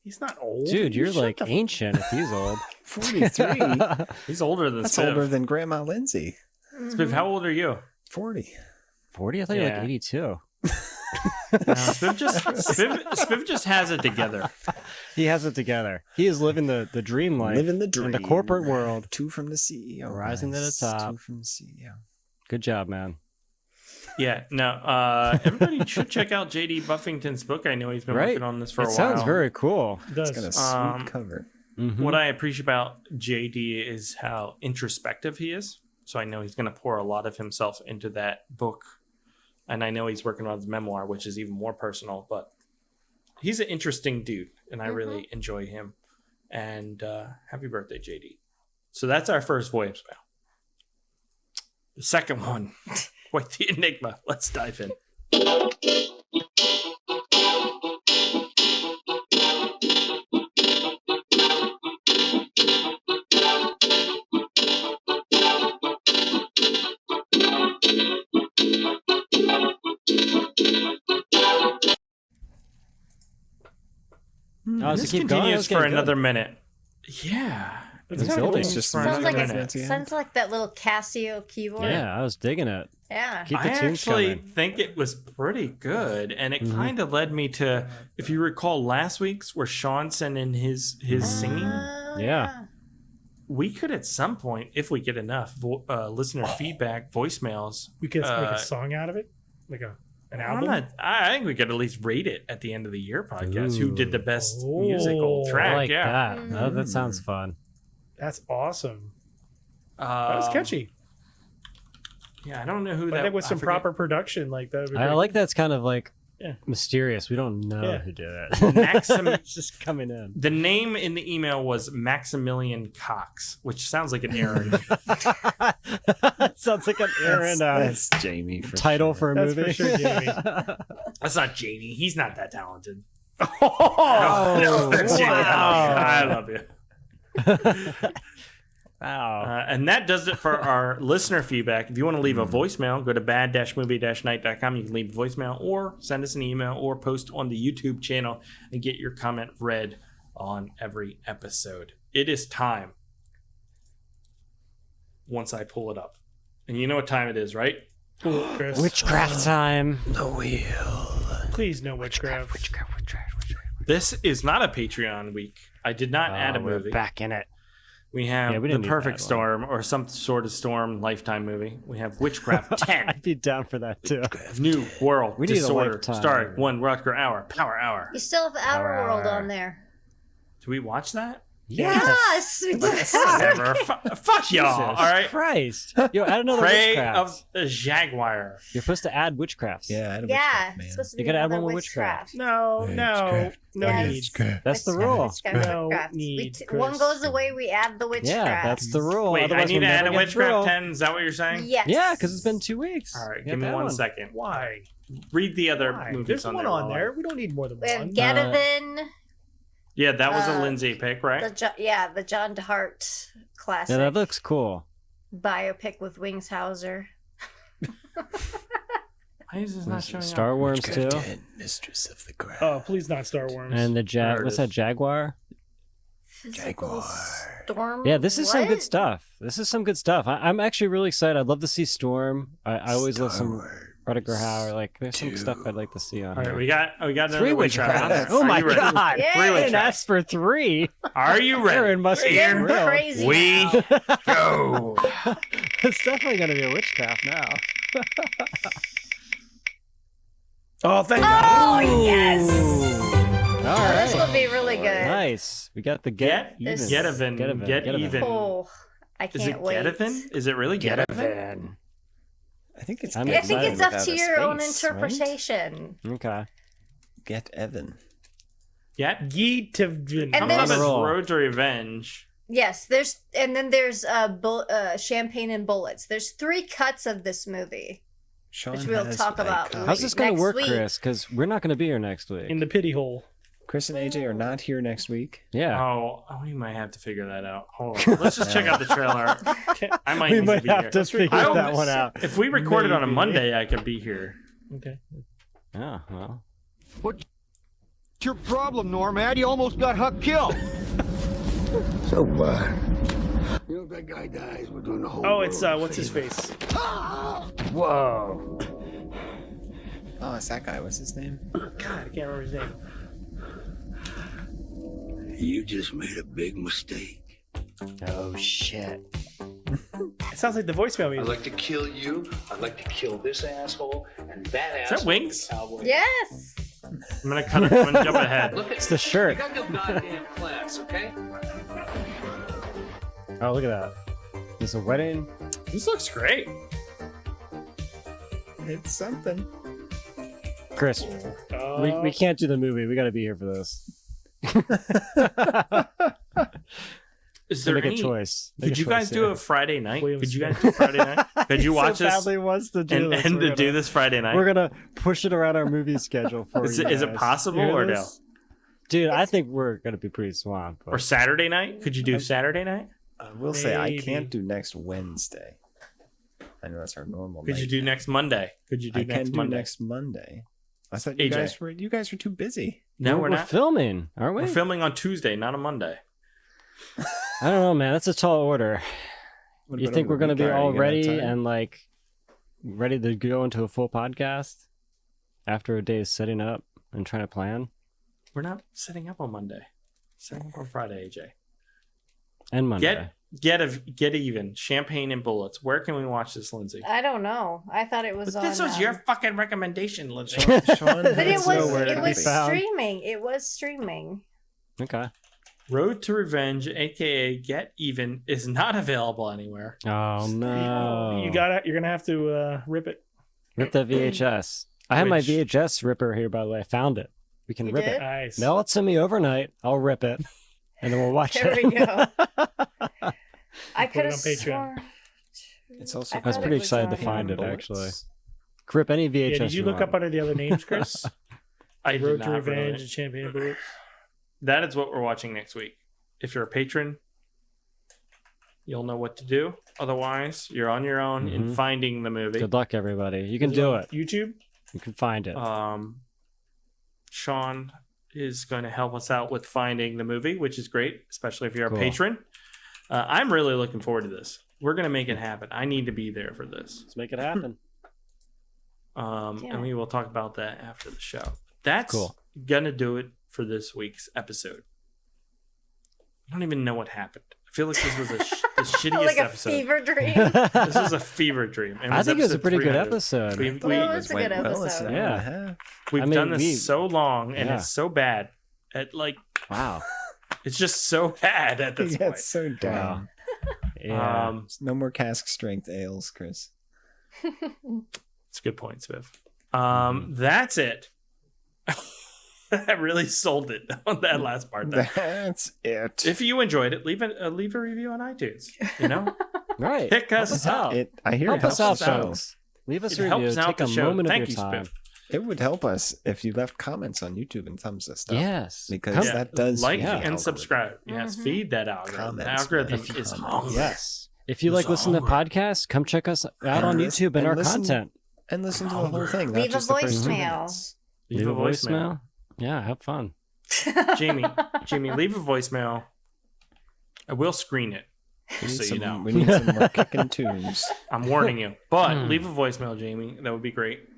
He's not old. Dude, you're Shut like the f- ancient if he's old. 43. He's older than That's Spiv. older than Grandma Lindsay. Spiv, how old are you? 40. 40? I thought you were Yeah. like 82. No, Spiv just has it together. He has it together. He is living the dream life. Living the dream. In the corporate world. 2 from the CEO. Rising to the top. 2 from the CEO. Good job, man. Yeah, no, everybody should check out JD Buffington's book. I know he's been Right? working on this for a It while. sounds very cool. It does. It's got a sweet Um, cover. Mhm. What I appreciate about JD is how introspective he is. So I know he's going to pour a lot of himself into that book. And I know he's working on his memoir, which is even more personal. But he's an interesting dude, and I really enjoy him. And happy birthday, JD. So that's our first voicemail. The second one, quite the enigma. Let's dive in. Oh, so This keep going? continues That's for getting another minute. Yeah. It's It's kind of building. cool. just Sounds like minutes, sounds like that little Casio keyboard. Yeah, I was digging it. Yeah. Keep the I tunes actually coming. think it was pretty good, and it Mhm. kind of led me to, if you recall last week's where Sean sent in his singing, Yeah. we could at some point, if we get enough listener feedback, voicemails, We could make a song out of it, like an album. I think we could at least rate it at the end of the year podcast. Who did the best musical Oh, track? I like yeah, that. Oh, that sounds fun. That's awesome. That was catchy. Yeah, I don't know who But I that think with some I forget. proper production, like that. Would be I great. like that's kind of like Yeah. mysterious. We don't know Yeah. who did it. Maxim. It's just coming in. The name in the email was Maximilian Cox, which sounds like an Aaron. That sounds like an Aaron That's Jamie for title sure. for a That's movie. for sure, Jamie. That's not Jamie. He's not that talented. Oh, No, that's Jamie. wow. I love you. Wow. And that does it for our listener feedback. If you want to leave a voicemail, go to bad-movie-night.com. You can leave a voicemail or send us an email or post on the YouTube channel and get your comment read on every episode. It is time. Once I pull it up. And you know what time it is, right? Chris. Witchcraft time. The wheel. Please, no witchcraft. This is not a Patreon week. I did not add a We're movie. back in it. We have Yeah, we The didn't need Perfect that one. Storm or some sort of storm Lifetime movie. We have Witchcraft 10. I'd be down for that too. New World We need a Disorder. Lifetime. Starring one Rutger Hour. Power Hour. You still have Outerworld on there. Do we watch that? Yes. we do. Whatever. Fuck y'all. Jesus All right. Christ. Yo, add another Prey witchcraft. of the Jaguar. You're supposed to add witchcrafts. Yeah, I had a Yeah, witchcraft, it's man. supposed to be You gotta add another one with witchcraft. No, no Yes. need. That's the rule. Witchcraft. No We need, one Chris. goes away, we add the witchcraft. Yeah, that's the rule. Wait, I Otherwise need we'll to add never a get Witchcraft through. 10. Is that what you're saying? Yes. Yeah, because it's been 2 weeks. All right, You give me got that one second. Why? Read the other Why? movies There's on one there. on while there. We don't need more than We have one. Getaven. Yeah, that was a Uh, Lindsay pick, right? The John DeHart classic Yeah, that looks cool. biopic with Wingshauser. Why is this not showing Star up? Wars too. Mistress of the Ground. Oh, please not Star Wars. And the There it what's is. that, Jaguar? Physical Jaguar. Storm. Yeah, this is some good What? stuff. This is some good stuff. I'm actually really excited. I'd love to see Storm. I always love some Rutger Hauer. Like, there's some stuff I'd like to see on All here. right, we got another 3 Witchcraft. witchcrafts. Oh Are my you ready? god! Yay! 3 witchcrafts. Asked for 3. Are you ready? Aaron must be Getting thrilled. crazy We now. go. It's definitely gonna be a witchcraft now. oh, thank Oh God. yes. All Oh, this right. will be really good. Nice. We got the get even. This- Getaven. Get even. Oh, I Is can't it wait. Getaven? Is it really Getaven? I think it's I'm Get I think Evan it's up without to a your own space, right? interpretation. Okay. Get Evan. Yeah. Getaven. And Comes up there's- as Roll. Road to Revenge. Yes, there's Champagne and Bullets. There's 3 cuts of this movie. Sean Which we'll has talk a about copy. How's this gonna Next work, week. Chris? Because we're not gonna be here next week. In the pity hole. Chris and AJ are not here next week. Yeah. Oh, we might have to figure that out. Hold on. Let's just check out the trailer. I might We need might to be have here. to figure I don't- that one out. If we recorded on a Maybe. Monday, I could be here. Okay. Oh, well. What's your problem, Nomad? You almost got Huck killed. So what? You know, if that guy dies, we're doing the whole Oh, it's world a what's his favor. face? Whoa. Oh, it's that guy. What's his name? God, I can't remember his name. You just made a big mistake. Oh shit. It sounds like the voicemail I'd music. like to kill you. I'd like to kill this asshole and that Is asshole. that Winks? Cowboy. Yes. I'm gonna cut it. I'm gonna jump ahead. Look at It's the shirt. You got no goddamn class, okay? Oh, look at that. There's a wedding. This looks great. It's something. Chris, we can't do the movie. We got to be here for this. Is So there make any a choice? Could you guys do a Friday night? Could you guys do Friday night? Could you watch so this badly wants to do and, this. and We're to gonna- do this Friday night? We're gonna push it around our movie schedule for Is you. it guys. possible Hear or no? this? Dude, I think we're gonna be pretty swamped. but- Or Saturday night? Could you do Saturday night? I will say I Maybe. can't do next Wednesday. I know that's our normal. Could you night. do next Monday? Could you do I next can do Monday? next Monday. I thought you AJ. guys were too busy. No, we're not. filming, aren't we? We're filming on Tuesday, not on Monday. I don't know, man. That's a tall order. What You about think over we're going to the be weekend? Are all you gonna have ready time? and like ready to go into a full podcast after a day of setting up and trying to plan? We're not setting up on Monday. Setting up on Friday, AJ. And Monday. Get even. Champagne and bullets. Where can we watch this, Lindsay? I don't know. I thought it was But on. this was your fucking recommendation, Lindsay. Sean But it has nowhere was to it be was found. streaming. It was streaming. Okay. Road to Revenge, aka Get Even, is not available anywhere. Oh no! You're gonna have to rip it. Rip that VHS. I have my Which- VHS ripper here, by the way. I found it. We can You rip did? it. Nice. Mail it to me overnight. I'll rip it, and then we'll watch There it. we go. I Put could it have on Patreon. sworn. It's also I was thought pretty it was excited to on, find it, Bullets. actually. Rip any VHS. Yeah, did you look want. up under the other names, Chris? I did Road not to Revenge really. and Champagne and Bullets. That is what we're watching next week. If you're a patron, you'll know what to do. Otherwise, you're on your own in Mhm. finding the movie. Good luck, everybody. You can Is do on it. YouTube? You can find it. Sean is going to help us out with finding the movie, which is great, especially if you're Cool. a patron. I'm really looking forward to this. We're going to make it happen. I need to be there for this. Let's make it happen. And we will talk about that after the show. That's Cool. going to do it for this week's episode. I don't even know what happened. I feel like this was the shittiest Like a episode. fever dream. This was a fever dream. I think it was a pretty good episode. We, Well, it was a good episode. Yeah. we've I mean, done this so long, and yeah. it's so bad. Wow. It's just so bad at this Yeah, point. it's so down. Yeah. There's no more cask strength ales, Chris. It's a good point, Spiv. That's it. That really sold it on that last part. There. That's it. If you enjoyed it, leave a review on iTunes. You know, Right. pick us up. I hear Help it us helps out, us folks. Leave us It a helps review. out Take the a show. moment Thank of you, your time. Spiv. It would help us if you left comments on YouTube and thumbs us stuff. Yes. Because Yeah, that does like feed the and algorithm. subscribe. Yes, Mhm. feed that algorithm. The Comments, algorithm man. is Comments. hungry. Yes. If you It's like listening to hungry. podcasts, come check us out on listen- YouTube and our listen- content. And listen to the whole thing. Not Leave a just the first 2 voicemail. minutes. Leave a voicemail. Yeah, have fun. Jamie, leave a voicemail. I will screen it. We need So you some, know. we need some more kicking tunes. I'm warning you. But leave a voicemail, Jamie. That would be great.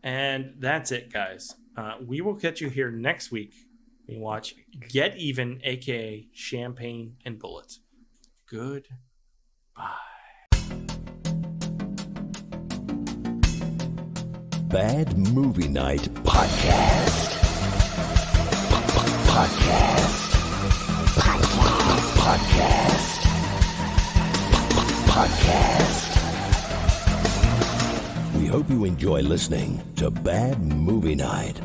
And that's it, guys. We will catch you here next week. We watch Get Even, aka Champagne and Bullets. Goodbye. Bad Movie Night Podcast. Podcast. We hope you enjoy listening to Bad Movie Night.